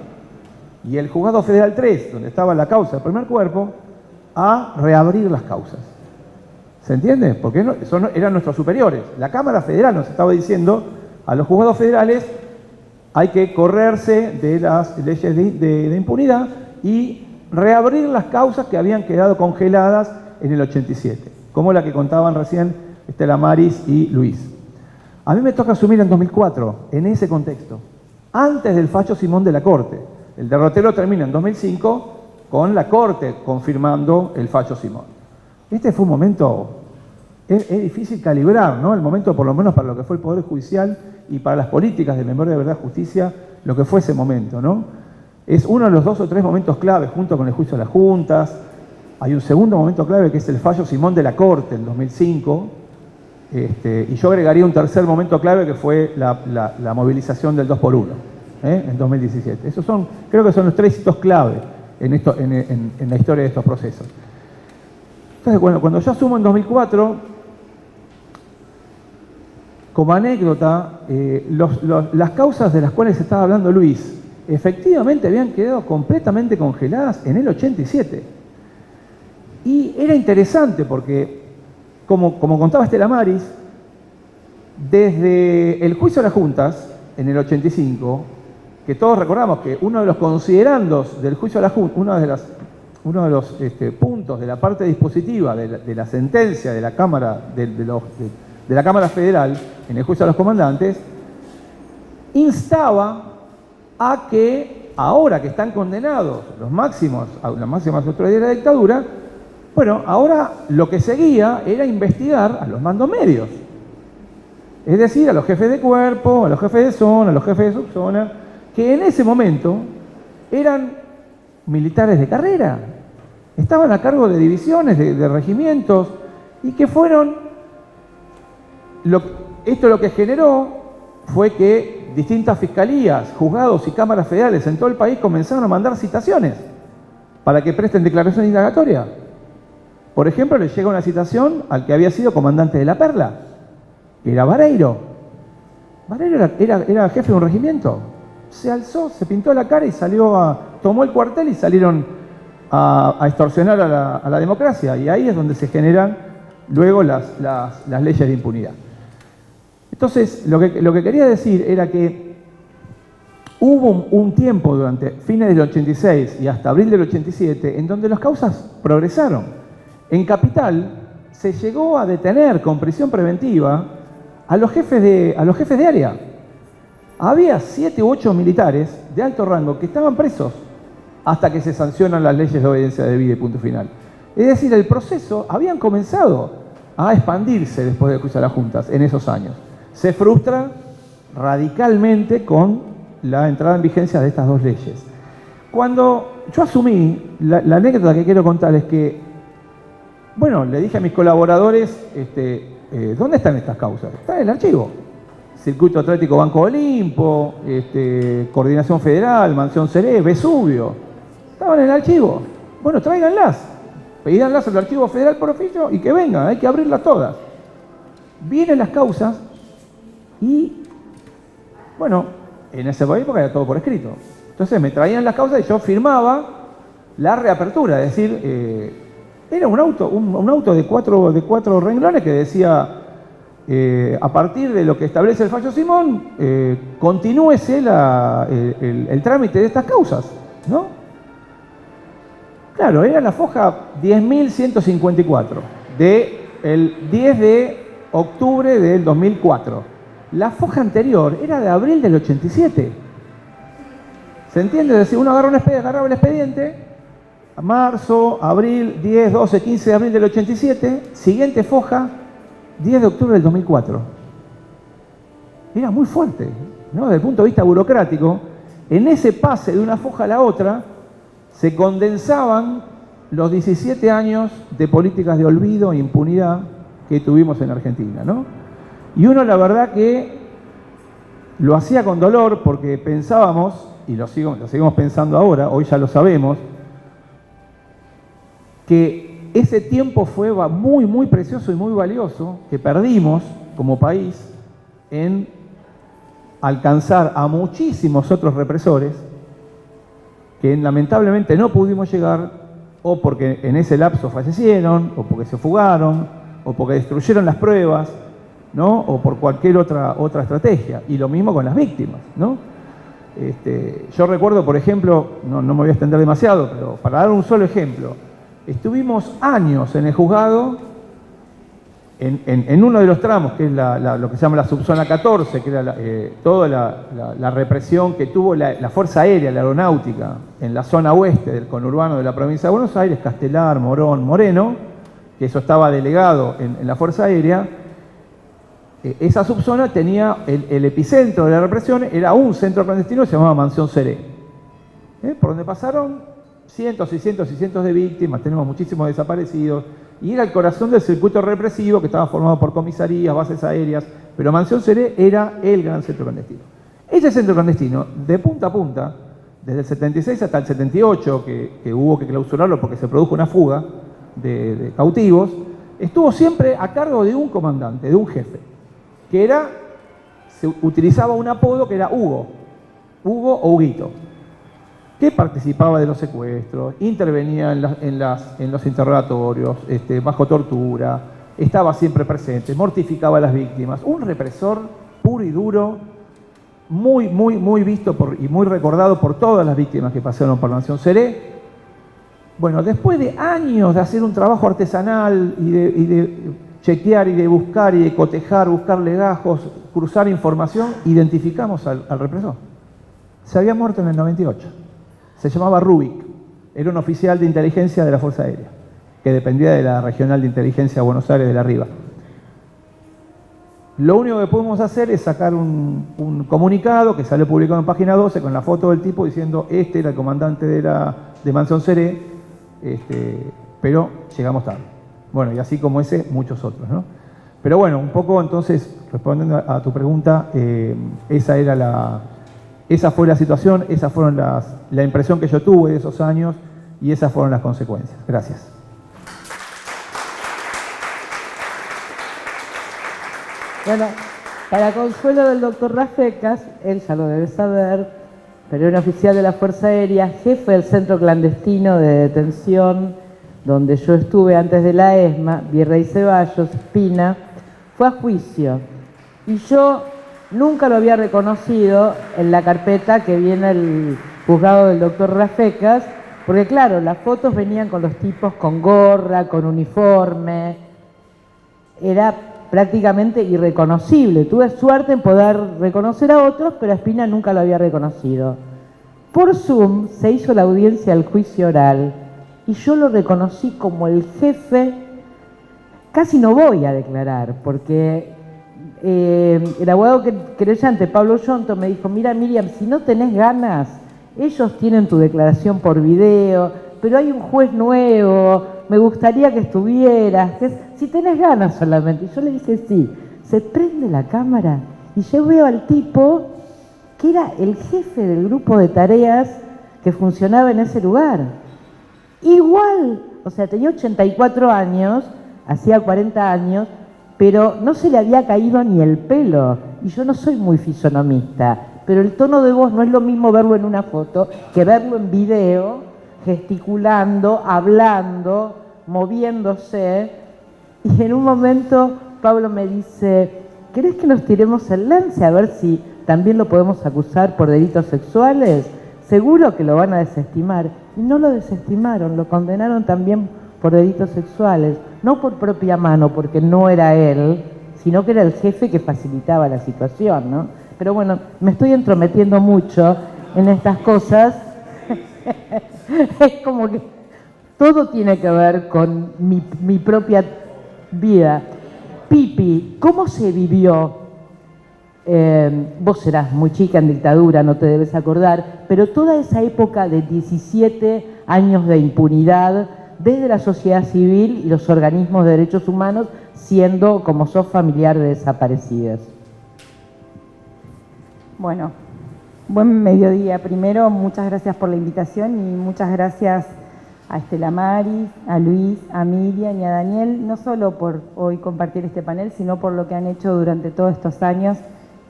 y el Juzgado Federal 3, donde estaba la causa del primer cuerpo, a reabrir las causas. ¿Se entiende? Porque eran nuestros superiores. La Cámara Federal nos estaba diciendo a los juzgados federales hay que correrse de las leyes de impunidad y reabrir las causas que habían quedado congeladas en el 87, como la que contaban recién Estela Maris y Luis. A mí me toca asumir en 2004, en ese contexto, antes del fallo Simón de la Corte. El derrotero termina en 2005 con la Corte confirmando el fallo Simón. Este fue un momento, es difícil calibrar, ¿no? El momento, por lo menos para lo que fue el Poder Judicial y para las políticas de memoria de verdad y justicia, lo que fue ese momento, ¿no? Es uno de los 2 o 3 momentos clave, junto con el juicio de las juntas. Hay un segundo momento clave que es el fallo Simón de la Corte en 2005. Y yo agregaría un tercer momento clave que fue la movilización del 2x1 en 2017. Esos creo que son los 3 hitos clave en la historia de estos procesos. Entonces, bueno, cuando yo asumo en 2004, como anécdota, las causas de las cuales estaba hablando Luis, efectivamente habían quedado completamente congeladas en el 87. Y era interesante porque, como contaba Estela Maris, desde el juicio de las juntas, en el 85, que todos recordamos que uno de los considerandos del juicio de las juntas, uno de los puntos de la parte dispositiva de la sentencia de la Cámara, de la Cámara Federal en el juicio de los comandantes, instaba a que, ahora que están condenados las máximas autoridades de la dictadura, bueno, ahora lo que seguía era investigar a los mandos medios. Es decir, a los jefes de cuerpo, a los jefes de zona, a los jefes de subzona, que en ese momento eran militares de carrera. Estaban a cargo de divisiones, de regimientos, y que fueron... Esto lo que generó fue que distintas fiscalías, juzgados y cámaras federales en todo el país comenzaron a mandar citaciones para que presten declaración indagatoria. Por ejemplo, le llega una citación al que había sido comandante de La Perla, que era Vareiro. Vareiro era jefe de un regimiento. Se alzó, se pintó la cara y tomó el cuartel y salieron a extorsionar a la democracia. Y ahí es donde se generan luego las leyes de impunidad. Entonces, lo que quería decir era que hubo un tiempo durante fines del 86 y hasta abril del 87 en donde las causas progresaron. En Capital se llegó a detener con prisión preventiva a los jefes de área. Había 7 u 8 militares de alto rango que estaban presos hasta que se sancionan las leyes de obediencia debida y punto final. Es decir, el proceso habían comenzado a expandirse después del juicio de las juntas en esos años. Se frustra radicalmente con la entrada en vigencia de estas 2 leyes. Cuando yo asumí, la anécdota que quiero contar es que, bueno, le dije a mis colaboradores, ¿dónde están estas causas? Están en el archivo. Circuito Atlético Banco Olimpo, Coordinación Federal, Mansión Seré, Vesubio. Estaban en el archivo. Bueno, tráiganlas. Pedíanlas al archivo federal por oficio y que vengan, hay que abrirlas todas. Vienen las causas y Bueno, en esa época era todo por escrito. Entonces me traían las causas y yo firmaba la reapertura, es decir, era un auto de cuatro renglones que decía, a partir de lo que establece el fallo Simón, continúese el trámite de estas causas, ¿no? Claro, era la foja 10.154 del 10 de octubre del 2004. La foja anterior era de abril del 87. ¿Se entiende? Es decir, uno agarraba el expediente, marzo, abril, 10, 12, 15 de abril del 87, siguiente foja, 10 de octubre del 2004. Era muy fuerte, ¿no? Desde el punto de vista burocrático, en ese pase de una foja a la otra, se condensaban los 17 años de políticas de olvido e impunidad que tuvimos en Argentina, ¿no? Y uno, la verdad, que lo hacía con dolor porque pensábamos, y lo seguimos pensando ahora, hoy ya lo sabemos, que ese tiempo fue muy, muy precioso y muy valioso que perdimos como país en alcanzar a muchísimos otros represores que lamentablemente no pudimos llegar, o porque en ese lapso fallecieron, o porque se fugaron, o porque destruyeron las pruebas, ¿no? O por cualquier otra estrategia. Y lo mismo con las víctimas, ¿no? Yo recuerdo, por ejemplo, no me voy a extender demasiado, pero para dar un solo ejemplo, estuvimos años en el juzgado, en uno de los tramos, que es lo que se llama la subzona 14, que era toda la represión que tuvo la Fuerza Aérea, la Aeronáutica, en la zona oeste del conurbano de la provincia de Buenos Aires, Castelar, Morón, Moreno, que eso estaba delegado en la Fuerza Aérea. Esa subzona tenía el epicentro de la represión, era un centro clandestino que se llamaba Mansión Seré, por donde pasaron cientos y cientos y cientos de víctimas, tenemos muchísimos desaparecidos, y era el corazón del circuito represivo que estaba formado por comisarías, bases aéreas, pero Mansión Seré era el gran centro clandestino. Ese centro clandestino, de punta a punta, desde el 76 hasta el 78, que hubo que clausurarlo porque se produjo una fuga de cautivos, estuvo siempre a cargo de un comandante, de un jefe, que se utilizaba un apodo que era Hugo o Huguito, que participaba de los secuestros, intervenía en los interrogatorios, bajo tortura, estaba siempre presente, mortificaba a las víctimas, un represor puro y duro, muy, muy, muy visto y muy recordado por todas las víctimas que pasaron por la Mansión Seré. Bueno, después de años de hacer un trabajo artesanal y de chequear y de buscar y de cotejar, buscar legajos, cruzar información, identificamos al represor. Se había muerto en el 98. Se llamaba Rubik. Era un oficial de inteligencia de la Fuerza Aérea, que dependía de la Regional de Inteligencia de Buenos Aires de la Riva. Lo único que pudimos hacer es sacar un comunicado que salió publicado en página 12 con la foto del tipo diciendo este era el comandante de Mansión Seré, pero llegamos tarde. Bueno, y así como ese, muchos otros, ¿no? Pero bueno, un poco entonces, respondiendo a tu pregunta, esa fue la situación, esa fueron la impresión que yo tuve de esos años y esas fueron las consecuencias. Gracias. Bueno, para consuelo del doctor Rafecas, él ya lo debe saber, pero era un oficial de la Fuerza Aérea, jefe del centro clandestino de detención donde yo estuve antes de la ESMA, Virrey Ceballos, Espina, fue a juicio. Y yo nunca lo había reconocido en la carpeta que viene el juzgado del doctor Rafecas, porque claro, las fotos venían con los tipos con gorra, con uniforme, era prácticamente irreconocible. Tuve suerte en poder reconocer a otros, pero a Espina nunca lo había reconocido. Por Zoom se hizo la audiencia del juicio oral y yo lo reconocí como el jefe. Casi no voy a declarar, porque el abogado querellante, Pablo Yonto, me dijo, mira Miriam, si no tenés ganas, ellos tienen tu declaración por video, pero hay un juez nuevo, me gustaría que estuvieras, si tenés ganas solamente. Y yo le dije, sí. Se prende la cámara y yo veo al tipo que era el jefe del grupo de tareas que funcionaba en ese lugar. Igual, o sea, tenía 84 años, hacía 40 años, pero no se le había caído ni el pelo. y yo no soy muy fisonomista, pero el tono de voz no es lo mismo verlo en una foto que verlo en video, gesticulando, hablando, moviéndose. Y en un momento Pablo me dice, ¿querés que nos tiremos el lance a ver si también lo podemos acusar por delitos sexuales? Seguro que lo van a desestimar. Y no lo desestimaron, lo condenaron también por delitos sexuales, no por propia mano, porque no era él, sino que era el jefe que facilitaba la situación, ¿no? Pero bueno, me estoy entrometiendo mucho en estas cosas. Es como que todo tiene que ver con mi propia vida. Pipi, ¿cómo se vivió? Vos eras muy chica en dictadura, no te debes acordar, pero toda esa época de 17 años de impunidad desde la sociedad civil y los organismos de derechos humanos, siendo, como sos, familiar de desaparecidas. Bueno, buen mediodía. Primero, muchas gracias por la invitación y muchas gracias a Estela Maris, a Luis, a Miriam y a Daniel, no solo por hoy compartir este panel, sino por lo que han hecho durante todos estos años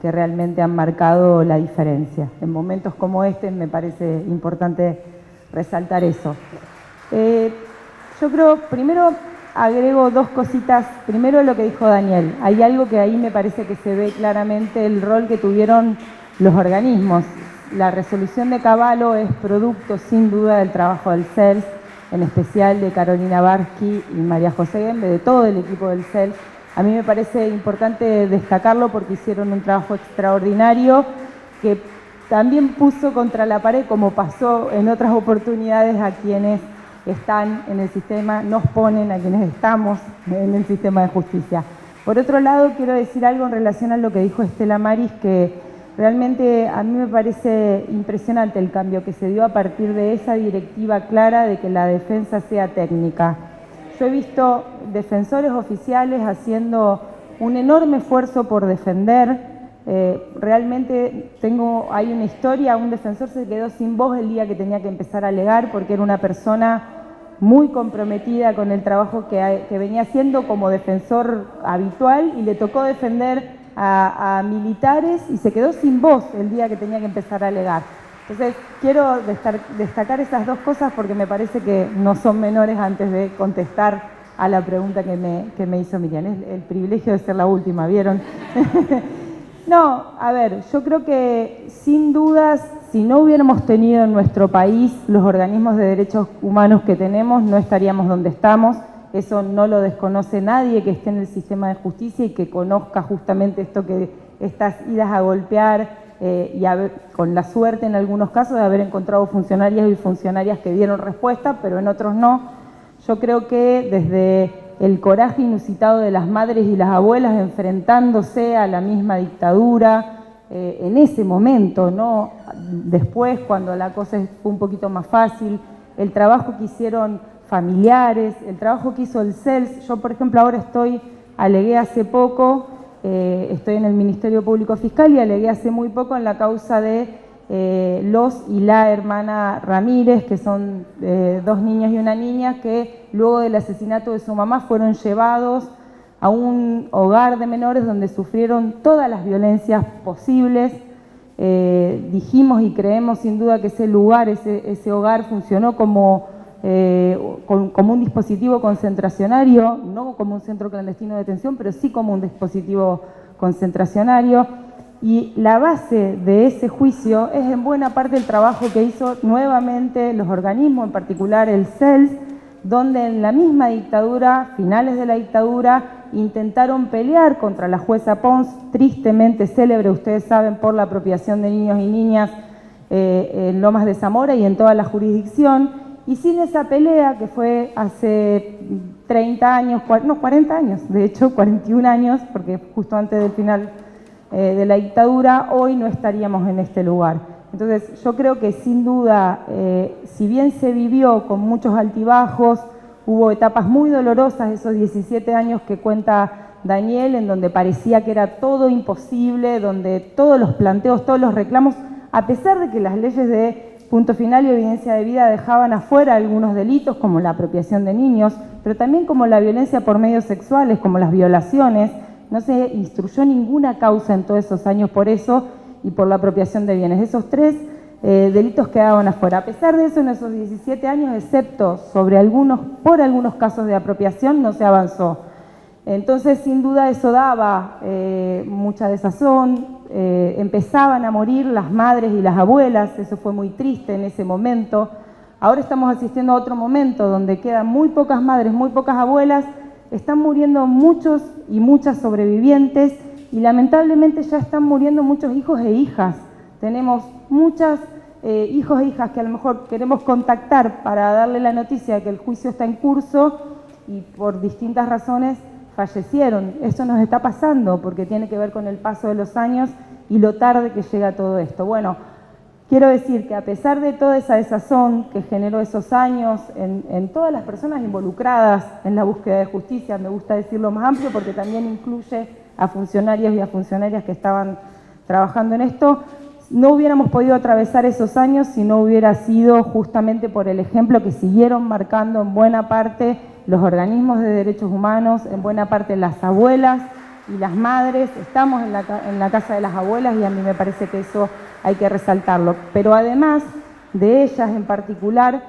que realmente han marcado la diferencia. En momentos como este me parece importante resaltar eso. Yo creo, primero agrego dos cositas. Primero lo que dijo Daniel. Hay algo que ahí me parece que se ve claramente el rol que tuvieron los organismos. La resolución de Cavallo es producto sin duda del trabajo del CELS, en especial de Carolina Barsky y María José Gembe, de todo el equipo del CELS. A mí me parece importante destacarlo porque hicieron un trabajo extraordinario que también puso contra la pared, como pasó en otras oportunidades, a quienes están en el sistema, nos ponen a quienes estamos en el sistema de justicia. Por otro lado, quiero decir algo en relación a lo que dijo Estela Maris, que realmente a mí me parece impresionante el cambio que se dio a partir de esa directiva clara de que la defensa sea técnica. Yo he visto defensores oficiales haciendo un enorme esfuerzo por defender. Realmente hay una historia, un defensor se quedó sin voz el día que tenía que empezar a alegar porque era una persona muy comprometida con el trabajo que venía haciendo como defensor habitual y le tocó defender a militares y se quedó sin voz el día que tenía que empezar a alegar. Entonces, quiero destacar esas dos cosas porque me parece que no son menores antes de contestar a la pregunta que me hizo Miriam. Es el privilegio de ser la última, ¿vieron? No, a ver, yo creo que sin dudas, si no hubiéramos tenido en nuestro país los organismos de derechos humanos que tenemos, no estaríamos donde estamos. Eso no lo desconoce nadie que esté en el sistema de justicia y que conozca justamente estas idas a golpear con la suerte en algunos casos de haber encontrado funcionarias y funcionarias que dieron respuesta, pero en otros no. Yo creo que desde el coraje inusitado de las madres y las abuelas enfrentándose a la misma dictadura en ese momento, ¿no? Después, cuando la cosa fue un poquito más fácil, el trabajo que hicieron familiares, el trabajo que hizo el CELS. Yo, por ejemplo, ahora alegué hace poco, estoy en el Ministerio Público Fiscal y alegué hace muy poco en la causa de los y la hermana Ramírez, que son dos niños y una niña que luego del asesinato de su mamá fueron llevados a un hogar de menores donde sufrieron todas las violencias posibles. Dijimos y creemos sin duda que ese lugar, ese hogar funcionó como un dispositivo concentracionario, no como un centro clandestino de detención, pero sí como un dispositivo concentracionario. Y la base de ese juicio es en buena parte el trabajo que hizo nuevamente los organismos, en particular el CELS, donde en la misma dictadura, finales de la dictadura, intentaron pelear contra la jueza Pons, tristemente célebre, ustedes saben, por la apropiación de niños y niñas en Lomas de Zamora y en toda la jurisdicción. Y sin esa pelea, que fue hace 30 años, no, 40 años, de hecho 41 años, porque justo antes del final de la dictadura, hoy no estaríamos en este lugar. Entonces, yo creo que sin duda, si bien se vivió con muchos altibajos, hubo etapas muy dolorosas, esos 17 años que cuenta Daniel, en donde parecía que era todo imposible, donde todos los planteos, todos los reclamos, a pesar de que las leyes de punto final y evidencia de vida dejaban afuera algunos delitos, como la apropiación de niños, pero también como la violencia por medios sexuales, como las violaciones, no se instruyó ninguna causa en todos esos años por eso y por la apropiación de bienes. Esos 3 delitos quedaban afuera. A pesar de eso, en esos 17 años, excepto por algunos casos de apropiación, no se avanzó. Entonces, sin duda, eso daba mucha desazón. Empezaban a morir las madres y las abuelas, eso fue muy triste en ese momento. Ahora estamos asistiendo a otro momento donde quedan muy pocas madres, muy pocas abuelas, están muriendo muchos y muchas sobrevivientes y lamentablemente ya están muriendo muchos hijos e hijas. Tenemos muchos hijos e hijas que a lo mejor queremos contactar para darle la noticia de que el juicio está en curso y por distintas razones fallecieron. Esto nos está pasando porque tiene que ver con el paso de los años y lo tarde que llega todo esto. Bueno, quiero decir que a pesar de toda esa desazón que generó esos años en todas las personas involucradas en la búsqueda de justicia, me gusta decirlo más amplio porque también incluye a funcionarios y a funcionarias que estaban trabajando en esto, no hubiéramos podido atravesar esos años si no hubiera sido justamente por el ejemplo que siguieron marcando en buena parte los organismos de derechos humanos, en buena parte las abuelas y las madres. Estamos en la casa de las abuelas y a mí me parece que eso hay que resaltarlo. Pero además de ellas en particular,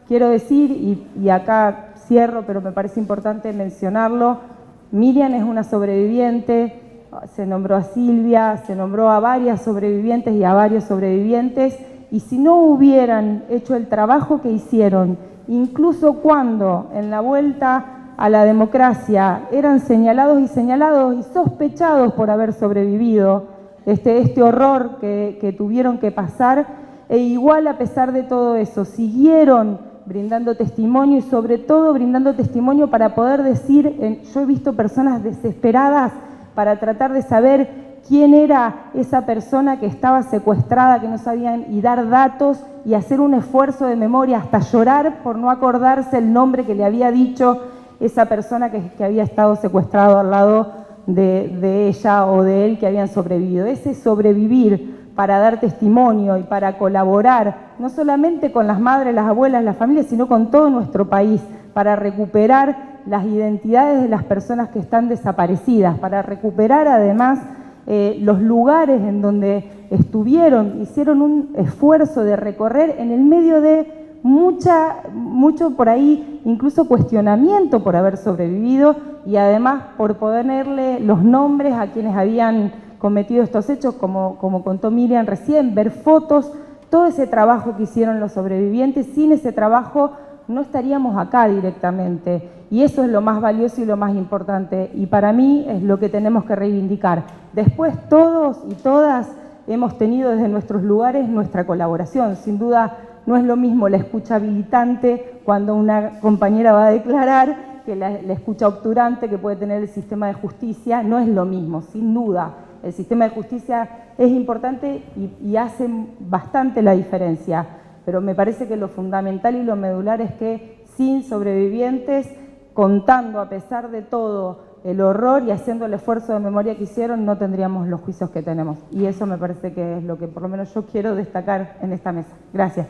quiero decir, y acá cierro, pero me parece importante mencionarlo, Miriam es una sobreviviente. Se nombró a Silvia, se nombró a varias sobrevivientes y a varios sobrevivientes, y si no hubieran hecho el trabajo que hicieron, incluso cuando en la vuelta a la democracia eran señalados y sospechados por haber sobrevivido este horror que tuvieron que pasar, e igual a pesar de todo eso, siguieron brindando testimonio y sobre todo brindando testimonio para poder decir, yo he visto personas desesperadas para tratar de saber quién era esa persona que estaba secuestrada, que no sabían, y dar datos y hacer un esfuerzo de memoria, hasta llorar por no acordarse el nombre que le había dicho esa persona que había estado secuestrado al lado de ella o de él, que habían sobrevivido. Ese sobrevivir para dar testimonio y para colaborar, no solamente con las madres, las abuelas, las familias, sino con todo nuestro país, para recuperar las identidades de las personas que están desaparecidas, para recuperar además los lugares en donde estuvieron, hicieron un esfuerzo de recorrer en el medio de mucho por ahí, incluso cuestionamiento por haber sobrevivido y además por ponerle los nombres a quienes habían cometido estos hechos, como contó Miriam recién, ver fotos, todo ese trabajo que hicieron los sobrevivientes. Sin ese trabajo no estaríamos acá directamente, y eso es lo más valioso y lo más importante, y para mí es lo que tenemos que reivindicar. Después todos y todas hemos tenido desde nuestros lugares nuestra colaboración. Sin duda no es lo mismo la escucha habilitante cuando una compañera va a declarar que la escucha obturante que puede tener el sistema de justicia. No es lo mismo, sin duda. El sistema de justicia es importante y hace bastante la diferencia, pero me parece que lo fundamental y lo medular es que sin sobrevivientes, contando a pesar de todo el horror y haciendo el esfuerzo de memoria que hicieron, no tendríamos los juicios que tenemos. Y eso me parece que es lo que por lo menos yo quiero destacar en esta mesa. Gracias.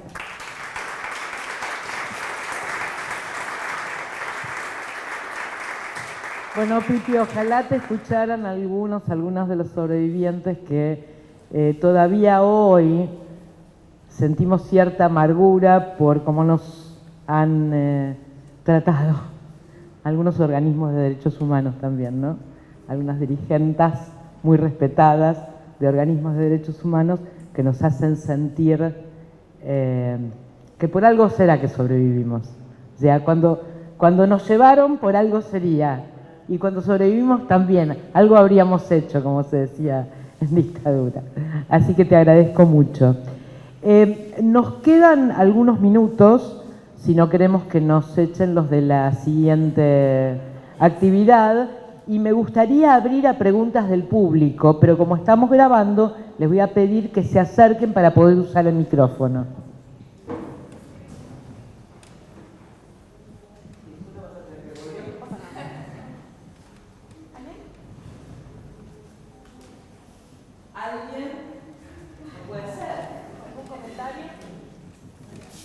Bueno, Pipi, ojalá te escucharan algunos de los sobrevivientes que todavía hoy sentimos cierta amargura por cómo nos han tratado algunos organismos de derechos humanos también, ¿no? Algunas dirigentes muy respetadas de organismos de derechos humanos que nos hacen sentir que por algo será que sobrevivimos. O sea, cuando nos llevaron, por algo sería. Y cuando sobrevivimos también, algo habríamos hecho, como se decía en dictadura. Así que te agradezco mucho. Nos quedan algunos minutos, si no queremos que nos echen los de la siguiente actividad, y me gustaría abrir a preguntas del público, pero como estamos grabando, les voy a pedir que se acerquen para poder usar el micrófono.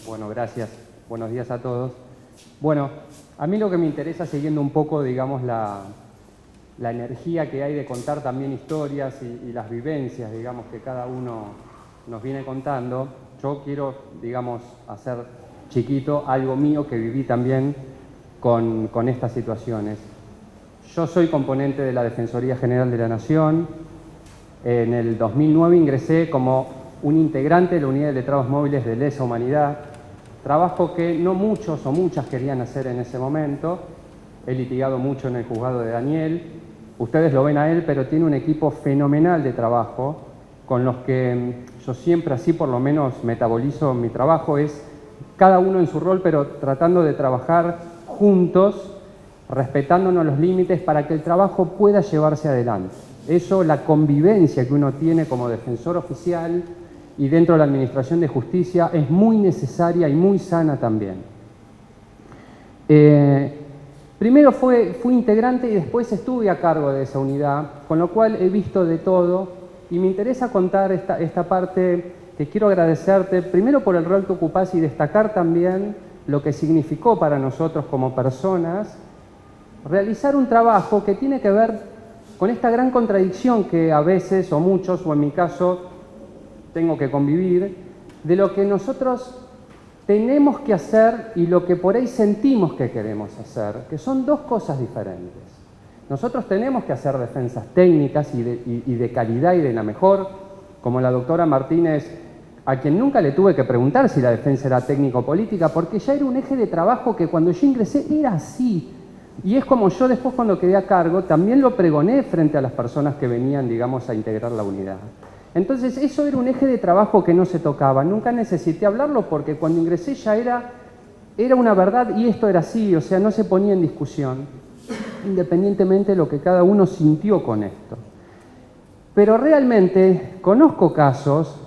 Bueno, gracias. Buenos días a todos. Bueno, a mí lo que me interesa, siguiendo un poco, digamos, la energía que hay de contar también historias y las vivencias, digamos, que cada uno nos viene contando, yo quiero, digamos, hacer chiquito algo mío que viví también con estas situaciones. Yo soy componente de la Defensoría General de la Nación. En el 2009 ingresé como un integrante de la Unidad de Letrados Móviles de Lesa Humanidad, trabajo que no muchos o muchas querían hacer en ese momento. He litigado mucho en el juzgado de Daniel. Ustedes lo ven a él, pero tiene un equipo fenomenal de trabajo con los que yo siempre, así por lo menos, metabolizo mi trabajo. Es cada uno en su rol, pero tratando de trabajar juntos, respetándonos los límites para que el trabajo pueda llevarse adelante. Eso, la convivencia que uno tiene como defensor oficial y dentro de la Administración de Justicia es muy necesaria y muy sana también. Primero fui integrante y después estuve a cargo de esa unidad, con lo cual he visto de todo y me interesa contar esta parte que quiero agradecerte, primero por el rol que ocupás y destacar también lo que significó para nosotros como personas realizar un trabajo que tiene que ver con esta gran contradicción que a veces, o muchos, o en mi caso, tengo que convivir, de lo que nosotros tenemos que hacer y lo que por ahí sentimos que queremos hacer, que son dos cosas diferentes. Nosotros tenemos que hacer defensas técnicas y de calidad y de la mejor, como la doctora Martínez, a quien nunca le tuve que preguntar si la defensa era técnico-política, porque ya era un eje de trabajo que cuando yo ingresé era así. Y es como yo después, cuando quedé a cargo, también lo pregoné frente a las personas que venían, digamos, a integrar la unidad. Entonces, eso era un eje de trabajo que no se tocaba. Nunca necesité hablarlo porque cuando ingresé ya era una verdad y esto era así, o sea, no se ponía en discusión, independientemente de lo que cada uno sintió con esto. Pero realmente conozco casos,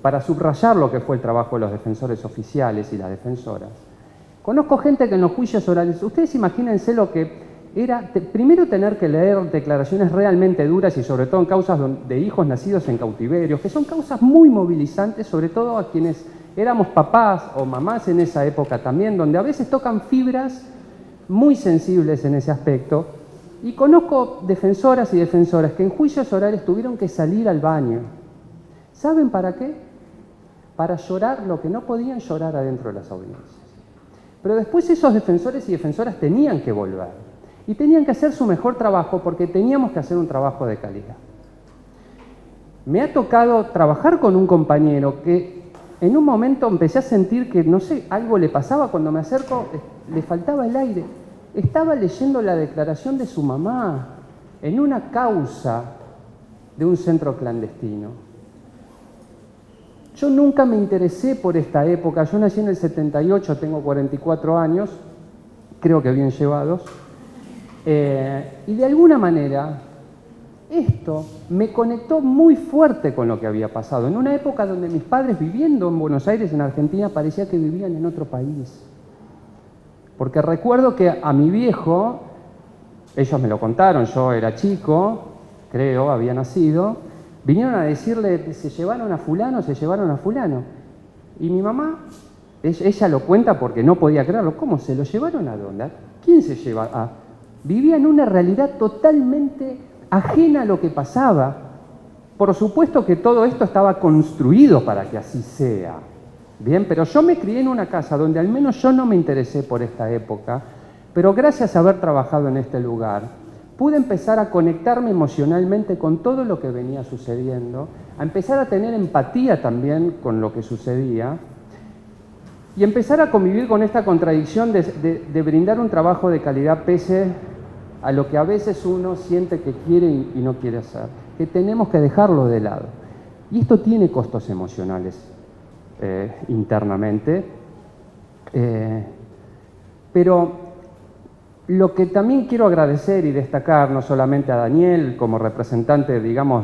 para subrayar lo que fue el trabajo de los defensores oficiales y las defensoras. Conozco gente que en los juicios orales, ustedes imagínense lo que era, primero tener que leer declaraciones realmente duras y sobre todo en causas de hijos nacidos en cautiverio, que son causas muy movilizantes, sobre todo a quienes éramos papás o mamás en esa época también, donde a veces tocan fibras muy sensibles en ese aspecto. Y conozco defensoras y defensoras que en juicios orales tuvieron que salir al baño. ¿Saben para qué? Para llorar lo que no podían llorar adentro de las audiencias. Pero después esos defensores y defensoras tenían que volver y tenían que hacer su mejor trabajo porque teníamos que hacer un trabajo de calidad. Me ha tocado trabajar con un compañero que en un momento empecé a sentir que, no sé, algo le pasaba cuando me acerco, le faltaba el aire. Estaba leyendo la declaración de su mamá en una causa de un centro clandestino. Yo nunca me interesé por esta época. Yo nací en el 78, tengo 44 años, creo que bien llevados. Y de alguna manera, esto me conectó muy fuerte con lo que había pasado. En una época donde mis padres, viviendo en Buenos Aires, en Argentina, parecía que vivían en otro país. Porque recuerdo que a mi viejo, ellos me lo contaron, yo era chico, creo, había nacido, vinieron a decirle, se llevaron a fulano, se llevaron a fulano. Y mi mamá, ella lo cuenta porque no podía creerlo. ¿Cómo? ¿Se lo llevaron a dónde? ¿Quién se lleva a...? Vivía en una realidad totalmente ajena a lo que pasaba. Por supuesto que todo esto estaba construido para que así sea. Bien, pero yo me crié en una casa donde al menos yo no me interesé por esta época, pero gracias a haber trabajado en este lugar, pude empezar a conectarme emocionalmente con todo lo que venía sucediendo, a empezar a tener empatía también con lo que sucedía y empezar a convivir con esta contradicción de brindar un trabajo de calidad pese a lo que a veces uno siente que quiere y no quiere hacer, que tenemos que dejarlo de lado. Y esto tiene costos emocionales internamente, pero lo que también quiero agradecer y destacar, no solamente a Daniel como representante, digamos,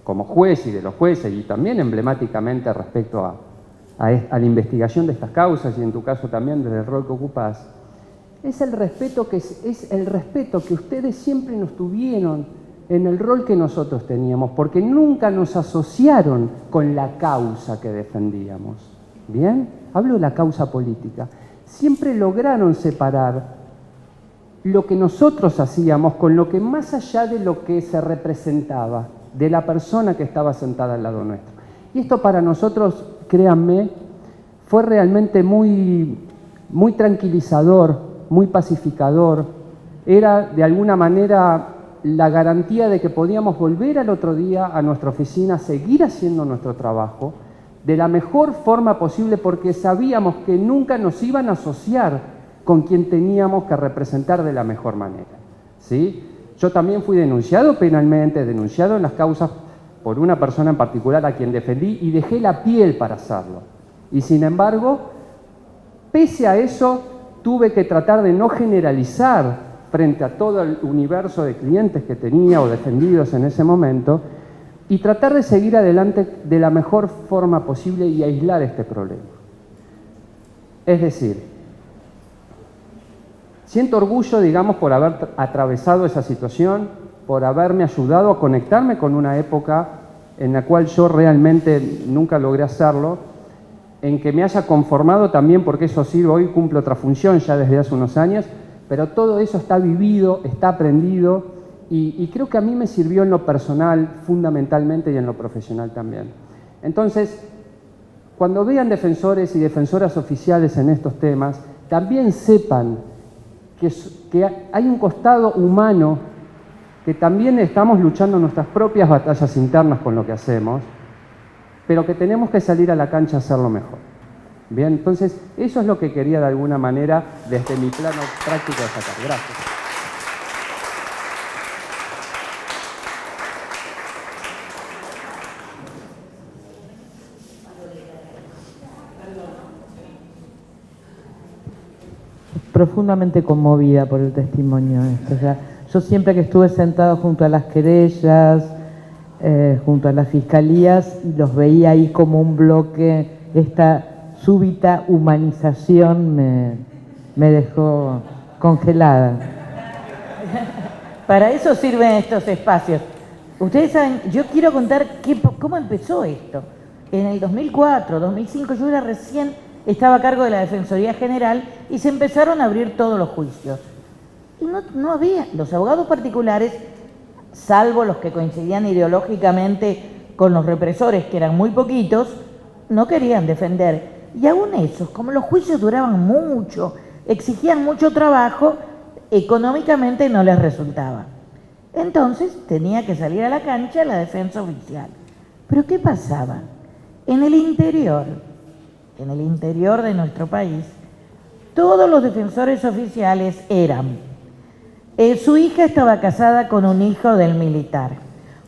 como juez y de los jueces, y también emblemáticamente respecto a la investigación de estas causas, y en tu caso también desde el rol que ocupas, es el respeto que ustedes siempre nos tuvieron en el rol que nosotros teníamos, porque nunca nos asociaron con la causa que defendíamos. ¿Bien? Hablo de la causa política. Siempre lograron separar lo que nosotros hacíamos con lo que más allá de lo que se representaba, de la persona que estaba sentada al lado nuestro. Y esto para nosotros, créanme, fue realmente muy tranquilizador, muy pacificador. Era de alguna manera la garantía de que podíamos volver al otro día a nuestra oficina, seguir haciendo nuestro trabajo de la mejor forma posible, porque sabíamos que nunca nos iban a asociar con quien teníamos que representar de la mejor manera, ¿sí? Yo también fui denunciado penalmente, denunciado en las causas por una persona en particular a quien defendí y dejé la piel para hacerlo. Y sin embargo, pese a eso, tuve que tratar de no generalizar frente a todo el universo de clientes que tenía o defendidos en ese momento, y tratar de seguir adelante de la mejor forma posible y aislar este problema. Es decir, siento orgullo, digamos, por haber atravesado esa situación, por haberme ayudado a conectarme con una época en la cual yo realmente nunca logré hacerlo, en que me haya conformado también, porque eso sirve, hoy cumple otra función ya desde hace unos años, pero todo eso está vivido, está aprendido, y creo que a mí me sirvió en lo personal fundamentalmente y en lo profesional también. Entonces, cuando vean defensores y defensoras oficiales en estos temas, también sepan que hay un costado humano, que también estamos luchando nuestras propias batallas internas con lo que hacemos, pero que tenemos que salir a la cancha a hacerlo mejor. Bien, entonces eso es lo que quería de alguna manera desde mi plano práctico de sacar. Gracias. Profundamente conmovida por el testimonio este. O sea, yo siempre que estuve sentado junto a las querellas, junto a las fiscalías, los veía ahí como un bloque. Esta súbita humanización me dejó congelada. Para eso sirven estos espacios. Ustedes saben, yo quiero contar cómo empezó esto. En el 2004, 2005, yo estaba a cargo de la Defensoría General y se empezaron a abrir todos los juicios. Y no había, los abogados particulares, salvo los que coincidían ideológicamente con los represores, que eran muy poquitos, no querían defender. Y aún esos, como los juicios duraban mucho, exigían mucho trabajo, económicamente no les resultaba. Entonces tenía que salir a la cancha la defensa oficial. Pero ¿qué pasaba? En el interior de nuestro país, todos los defensores oficiales eran, su hija estaba casada con un hijo del militar,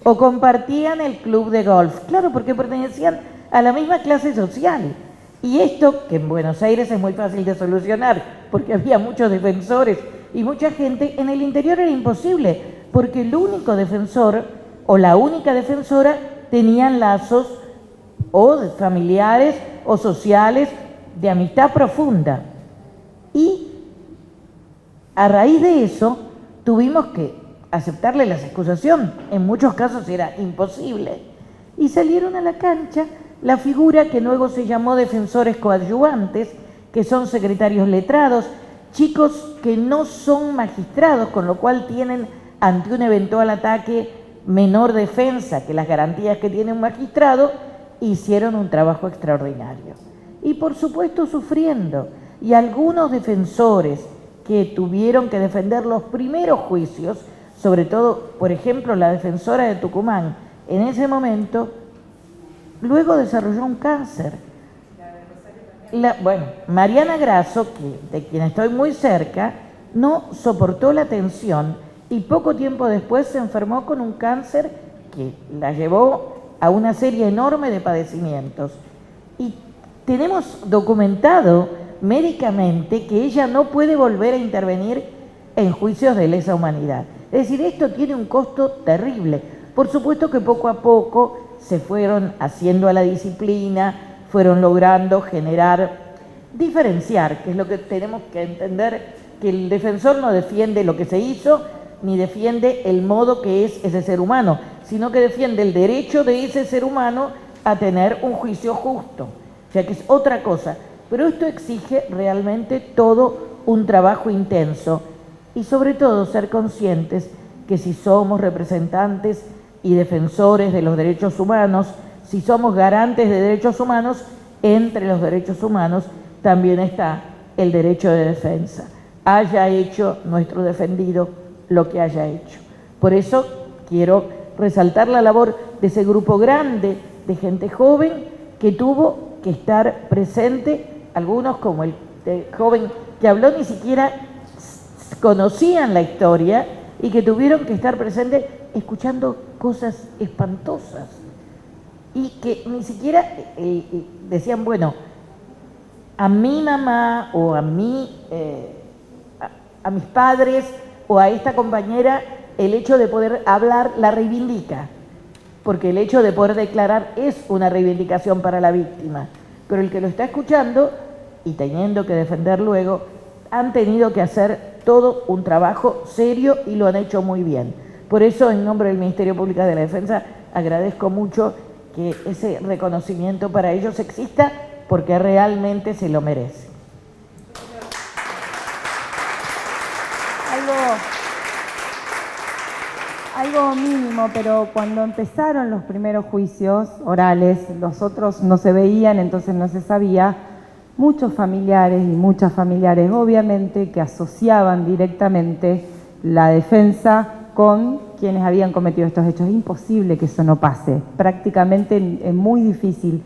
o compartían el club de golf, claro, porque pertenecían a la misma clase social. Y esto, que en Buenos Aires es muy fácil de solucionar, porque había muchos defensores y mucha gente, en el interior era imposible, porque el único defensor o la única defensora tenían lazos o de familiares o sociales de amistad profunda. Y a raíz de eso tuvimos que aceptarle la excusación. En muchos casos era imposible. Y salieron a la cancha la figura que luego se llamó defensores coadyuvantes, que son secretarios letrados, chicos que no son magistrados, con lo cual tienen ante un eventual ataque menor defensa que las garantías que tiene un magistrado. Hicieron un trabajo extraordinario. Y por supuesto sufriendo. Y algunos defensores que tuvieron que defender los primeros juicios, sobre todo, por ejemplo, la defensora de Tucumán, en ese momento, luego desarrolló un cáncer. Mariana Grasso, de quien estoy muy cerca, no soportó la tensión y poco tiempo después se enfermó con un cáncer que la llevó a una serie enorme de padecimientos. Y tenemos documentado médicamente que ella no puede volver a intervenir en juicios de lesa humanidad. Es decir, esto tiene un costo terrible. Por supuesto que poco a poco se fueron haciendo a la disciplina, fueron logrando diferenciar, que es lo que tenemos que entender, que el defensor no defiende lo que se hizo, ni defiende el modo que es ese ser humano, sino que defiende el derecho de ese ser humano a tener un juicio justo. O sea que es otra cosa. Pero esto exige realmente todo un trabajo intenso. y sobre todo ser conscientes que si somos representantes y defensores de los derechos humanos, si somos garantes de derechos humanos, entre los derechos humanos también está el derecho de defensa, haya hecho nuestro defendido lo que haya hecho. Por eso quiero resaltar la labor de ese grupo grande de gente joven que tuvo que estar presente, algunos como el joven que habló ni siquiera conocían la historia y que tuvieron que estar presentes escuchando cosas espantosas y que ni siquiera decían, bueno, a mi mamá o a mis padres o a esta compañera el hecho de poder hablar la reivindica, porque el hecho de poder declarar es una reivindicación para la víctima, pero el que lo está escuchando y teniendo que defender luego, han tenido que hacer todo un trabajo serio y lo han hecho muy bien. Por eso, en nombre del Ministerio Público de la Defensa, agradezco mucho que ese reconocimiento para ellos exista, porque realmente se lo merece. Algo mínimo, pero cuando empezaron los primeros juicios orales, los otros no se veían, entonces no se sabía, muchos familiares y muchas familiares obviamente que asociaban directamente la defensa con quienes habían cometido estos hechos. Es imposible que eso no pase, prácticamente es muy difícil.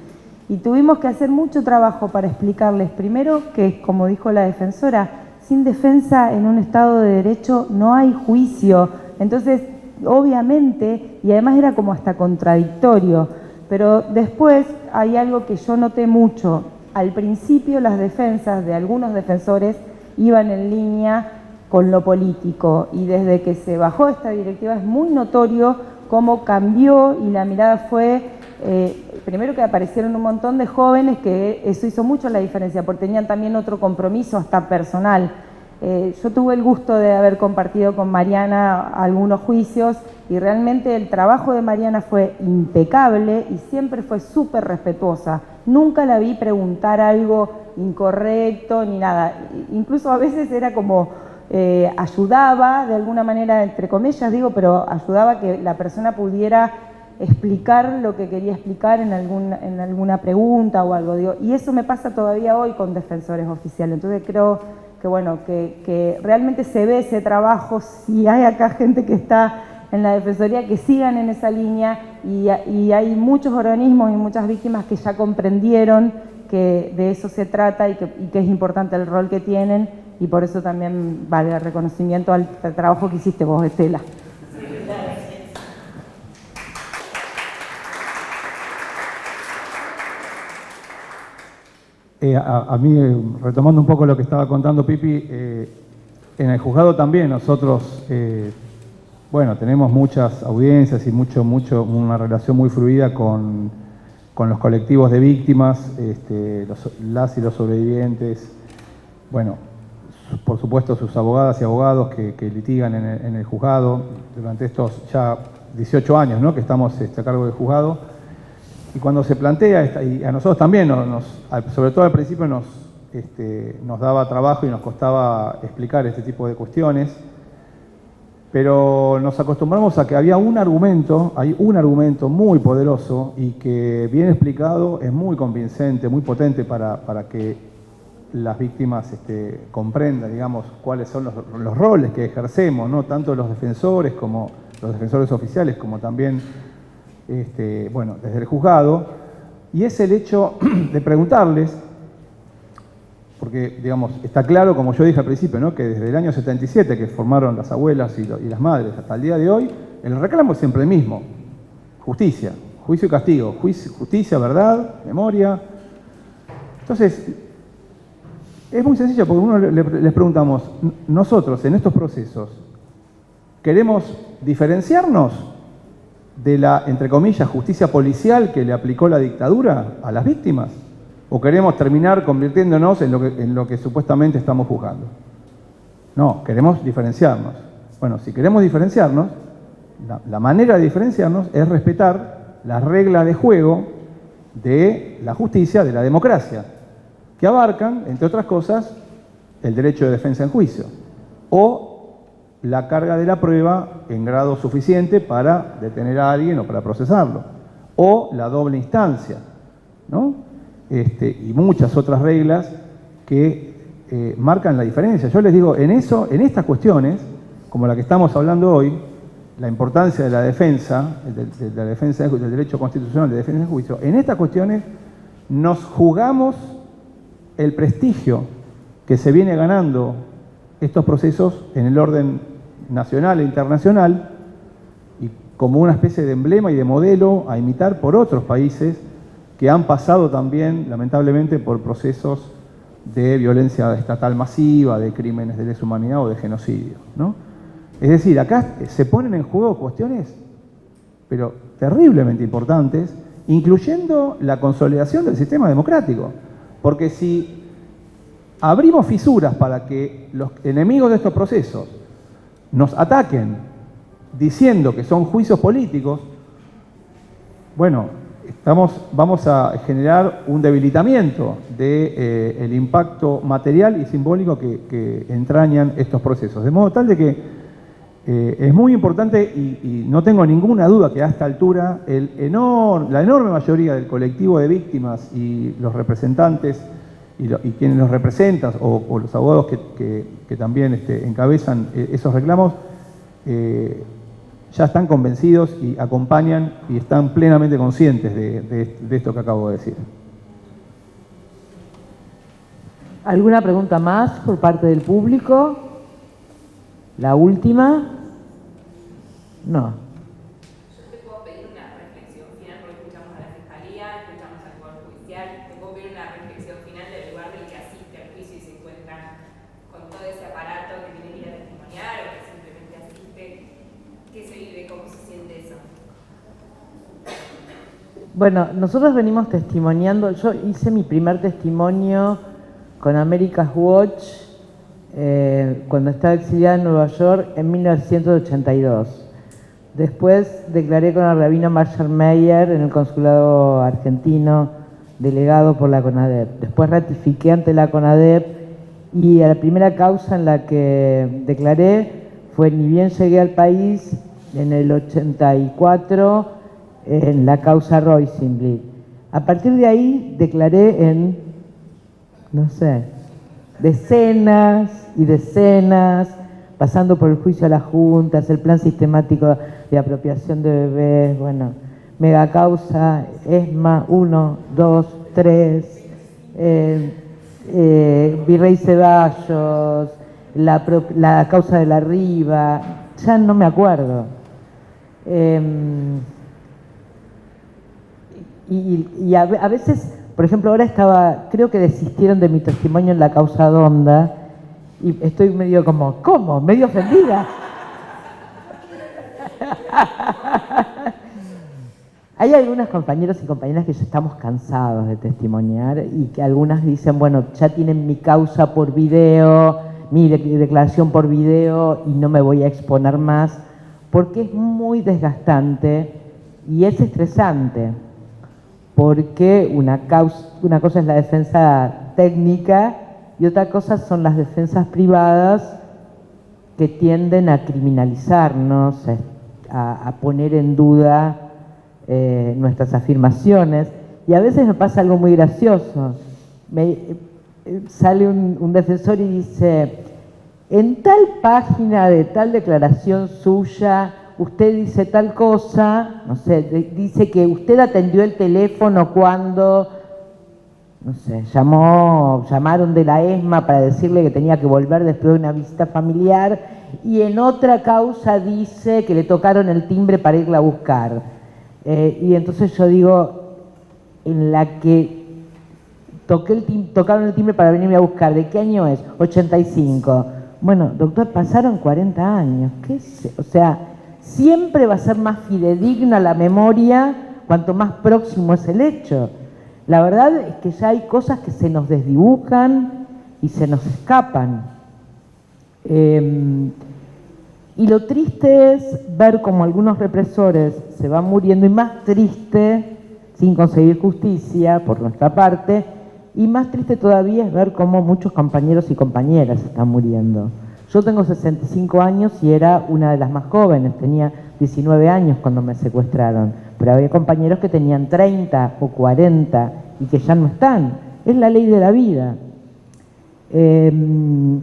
Y tuvimos que hacer mucho trabajo para explicarles primero que, como dijo la defensora, sin defensa en un Estado de Derecho no hay juicio. Entonces, obviamente, y además era como hasta contradictorio, pero después hay algo que yo noté mucho. Al principio las defensas de algunos defensores iban en línea con lo político y desde que se bajó esta directiva es muy notorio cómo cambió y la mirada fue, primero que aparecieron un montón de jóvenes que eso hizo mucho la diferencia porque tenían también otro compromiso hasta personal. Yo tuve el gusto de haber compartido con Mariana algunos juicios y realmente el trabajo de Mariana fue impecable y siempre fue súper respetuosa. Nunca la vi preguntar algo incorrecto ni nada. Incluso a veces era como ayudaba de alguna manera, entre comillas digo, pero ayudaba a que la persona pudiera explicar lo que quería explicar en alguna pregunta o algo. Digo, y eso me pasa todavía hoy con defensores oficiales. Entonces creo que bueno, que realmente se ve ese trabajo, si hay acá gente que está en la Defensoría, que sigan en esa línea y hay muchos organismos y muchas víctimas que ya comprendieron que de eso se trata y que es importante el rol que tienen y por eso también vale el reconocimiento al trabajo que hiciste vos, Estela. A mí, retomando un poco lo que estaba contando Pipi, en el juzgado también nosotros, bueno, tenemos muchas audiencias y una relación muy fluida con los colectivos de víctimas, las y los sobrevivientes, bueno, por supuesto sus abogadas y abogados que litigan en el juzgado durante estos ya 18 años, ¿no?, que estamos a cargo del juzgado. Y cuando se plantea, y a nosotros también, sobre todo al principio nos daba trabajo y nos costaba explicar este tipo de cuestiones, pero nos acostumbramos a que hay un argumento muy poderoso y que bien explicado es muy convincente, muy potente para que las víctimas comprendan, digamos, cuáles son los roles que ejercemos, ¿no?, tanto los defensores como los defensores oficiales, como también bueno, desde el juzgado, y es el hecho de preguntarles, porque, digamos, está claro, como yo dije al principio, ¿no?, que desde el año 77 que formaron las abuelas y las madres hasta el día de hoy, el reclamo es siempre el mismo: justicia, juicio y castigo, justicia, verdad, memoria. Entonces, es muy sencillo, porque uno les preguntamos, nosotros en estos procesos, ¿queremos diferenciarnos de la, entre comillas, justicia policial que le aplicó la dictadura a las víctimas? ¿O queremos terminar convirtiéndonos en lo que supuestamente estamos juzgando? No, queremos diferenciarnos. Bueno, si queremos diferenciarnos, la manera de diferenciarnos es respetar las reglas de juego de la justicia, de la democracia, que abarcan, entre otras cosas, el derecho de defensa en juicio, o la carga de la prueba en grado suficiente para detener a alguien o para procesarlo. O la doble instancia, ¿no? Y muchas otras reglas que marcan la diferencia. Yo les digo, en estas cuestiones, como la que estamos hablando hoy, la importancia de la defensa, del derecho constitucional de defensa en juicio, en estas cuestiones nos jugamos el prestigio que se viene ganando estos procesos en el orden nacional e internacional y como una especie de emblema y de modelo a imitar por otros países que han pasado también, lamentablemente, por procesos de violencia estatal masiva, de crímenes de lesa humanidad o de genocidio, ¿no? Es decir, acá se ponen en juego cuestiones, pero terriblemente importantes, incluyendo la consolidación del sistema democrático. Porque si abrimos fisuras para que los enemigos de estos procesos nos ataquen diciendo que son juicios políticos, bueno, vamos a generar un debilitamiento del impacto material y simbólico que entrañan estos procesos. De modo tal de que es muy importante y no tengo ninguna duda que a esta altura la enorme mayoría del colectivo de víctimas y los representantes y quienes los representan o los abogados que también encabezan esos reclamos ya están convencidos y acompañan y están plenamente conscientes de esto que acabo de decir. ¿Alguna pregunta más por parte del público? ¿La última? No. Yo te puedo pedir una reflexión final, porque escuchamos a la Fiscalía, escuchamos al Poder Judicial. Te puedo pedir una reflexión final del lugar del que asiste al juicio y se encuentra con todo ese aparato que tiene que ir a testimoniar o que simplemente asiste. ¿Qué se vive? ¿Cómo se siente eso? Bueno, nosotros venimos testimoniando. Yo hice mi primer testimonio con America's Watch cuando estaba exiliada en Nueva York en 1982. Después declaré con el rabino Marshall Meyer en el consulado argentino, delegado por la CONADEP. Después ratifiqué ante la CONADEP y la primera causa en la que declaré fue, ni bien llegué al país, en el 84, en la causa Rosenblit. A partir de ahí declaré en, no sé, decenas y decenas, pasando por el juicio a las juntas, el plan sistemático de apropiación de bebés, bueno, mega causa, ESMA 1, 2, 3, Virrey Ceballos, la causa de la Riva, ya no me acuerdo. Y a veces, por ejemplo, ahora creo que desistieron de mi testimonio en la causa Donda, y estoy medio como, ¿cómo? Medio ofendida. Hay algunos compañeros y compañeras que ya estamos cansados de testimoniar y que algunas dicen, bueno, ya tienen mi causa por video, mi declaración por video y no me voy a exponer más, porque es muy desgastante y es estresante, porque una cosa es la defensa técnica y otra cosa son las defensas privadas que tienden a criminalizarnos, a poner en duda nuestras afirmaciones. Y a veces me pasa algo muy gracioso. Sale un defensor y dice, en tal página de tal declaración suya, usted dice tal cosa, no sé, dice que usted atendió el teléfono cuando, no sé, llamaron de la ESMA para decirle que tenía que volver después de una visita familiar, y en otra causa dice que le tocaron el timbre para irla a buscar. Y entonces yo digo, en la que tocaron el timbre para venirme a buscar, ¿de qué año es? 85. Bueno, doctor, pasaron 40 años, ¿qué sé? O sea, siempre va a ser más fidedigna la memoria cuanto más próximo es el hecho. La verdad es que ya hay cosas que se nos desdibujan y se nos escapan. Y lo triste es ver cómo algunos represores se van muriendo, y más triste, sin conseguir justicia por nuestra parte, y más triste todavía es ver cómo muchos compañeros y compañeras están muriendo. Yo tengo 65 años y era una de las más jóvenes, tenía 19 años cuando me secuestraron, pero había compañeros que tenían 30 o 40 y que ya no están. Es la ley de la vida. De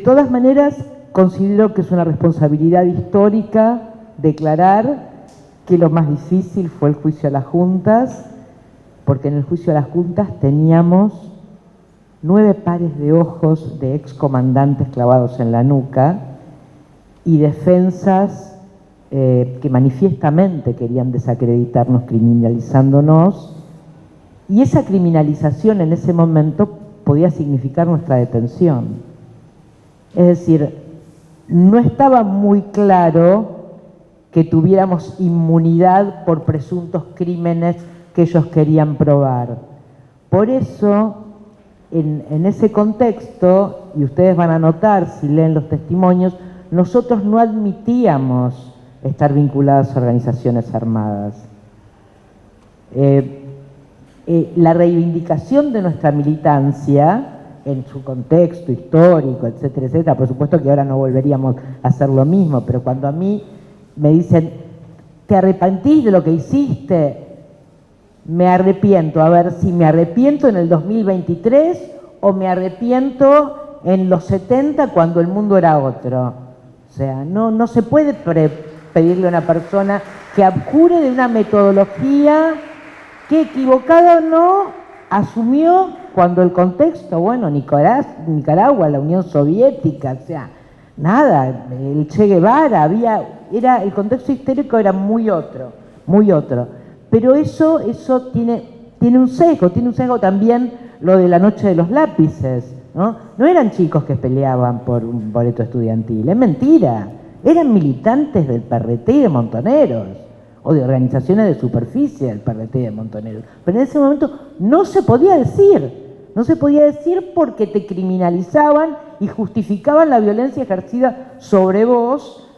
todas maneras, considero que es una responsabilidad histórica declarar que lo más difícil fue el juicio a las juntas, porque en el juicio a las juntas teníamos 9 pares de ojos de excomandantes clavados en la nuca y defensas que manifiestamente querían desacreditarnos criminalizándonos, y esa criminalización en ese momento podía significar nuestra detención. Es decir, no estaba muy claro que tuviéramos inmunidad por presuntos crímenes que ellos querían probar. Por eso, en ese contexto, y ustedes van a notar si leen los testimonios, nosotros no admitíamos estar vinculados a organizaciones armadas. La reivindicación de nuestra militancia, en su contexto histórico, etcétera, etcétera, por supuesto que ahora no volveríamos a hacer lo mismo, pero cuando a mí me dicen, ¿te arrepentís de lo que hiciste? Me arrepiento. A ver, si me arrepiento en el 2023 o me arrepiento en los 70 cuando el mundo era otro. O sea, no se puede pedirle a una persona que abjure de una metodología que, equivocada o no, asumió cuando el contexto, bueno, Nicaragua, la Unión Soviética, o sea, nada, el Che Guevara, el contexto histórico era muy otro. Pero eso tiene un sesgo también lo de la noche de los lápices, ¿no? No eran chicos que peleaban por un boleto estudiantil, es mentira, eran militantes del PRT y de Montoneros, o de organizaciones de superficie del PRT y de Montoneros. Pero en ese momento no se podía decir porque te criminalizaban y justificaban la violencia ejercida sobre vos,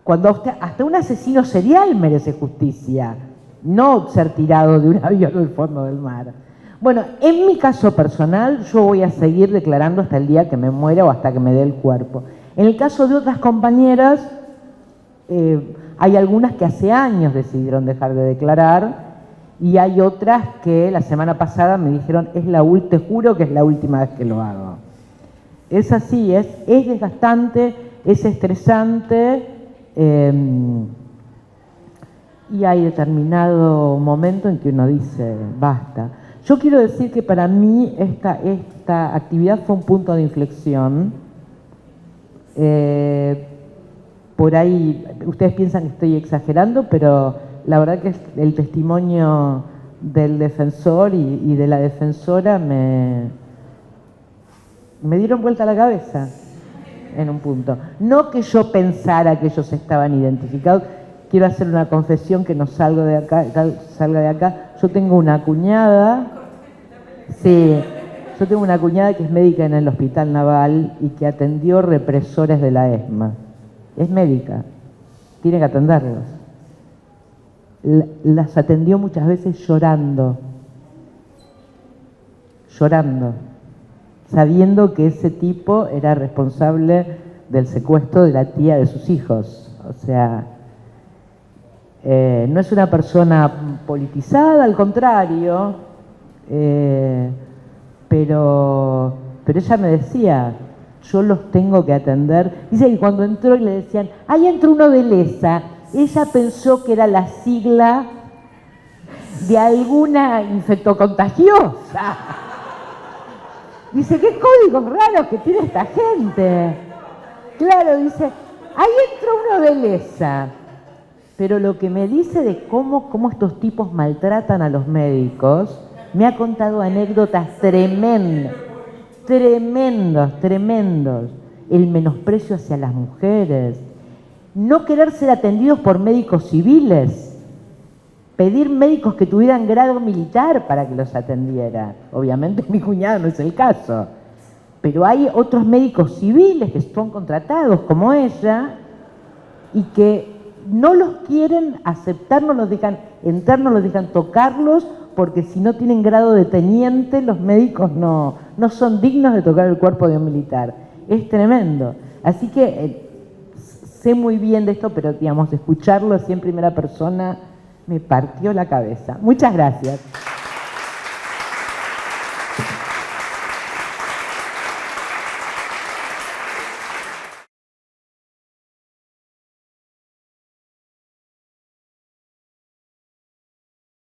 cuando hasta un asesino serial merece justicia, no ser tirado de un avión al fondo del mar. Bueno, en mi caso personal, yo voy a seguir declarando hasta el día que me muera o hasta que me dé el cuerpo. En el caso de otras compañeras, hay algunas que hace años decidieron dejar de declarar y hay otras que la semana pasada me dijeron, te juro que es la última vez que lo hago. Es así, es desgastante, es estresante, y hay determinado momento en que uno dice, basta. Yo quiero decir que para mí esta actividad fue un punto de inflexión. Por ahí, ustedes piensan que estoy exagerando, pero la verdad que el testimonio del defensor y de la defensora me dieron vuelta a la cabeza en un punto. No que yo pensara que ellos estaban identificados. Quiero hacer una confesión que no salga de acá. Yo tengo una cuñada, que es médica en el Hospital Naval y que atendió represores de la ESMA. Es médica, tiene que atenderlos. Las atendió muchas veces llorando, sabiendo que ese tipo era responsable del secuestro de la tía de sus hijos. O sea, no es una persona politizada, al contrario, pero ella me decía, yo los tengo que atender. Dice que cuando entró y le decían, ahí entró uno de LESA, ella pensó que era la sigla de alguna infectocontagiosa. Dice, qué códigos raros que tiene esta gente. Claro, dice, ahí entró uno de LESA. Pero lo que me dice de cómo estos tipos maltratan a los médicos, me ha contado anécdotas tremendas. El menosprecio hacia las mujeres, no querer ser atendidos por médicos civiles, pedir médicos que tuvieran grado militar para que los atendiera. Obviamente mi cuñado no es el caso, pero hay otros médicos civiles que son contratados como ella y que no los quieren aceptar, no los dejan entrar, no los dejan tocarlos, porque si no tienen grado de teniente, los médicos no son dignos de tocar el cuerpo de un militar. es tremendo. Así que sé muy bien de esto, pero digamos, escucharlo así en primera persona me partió la cabeza. Muchas gracias.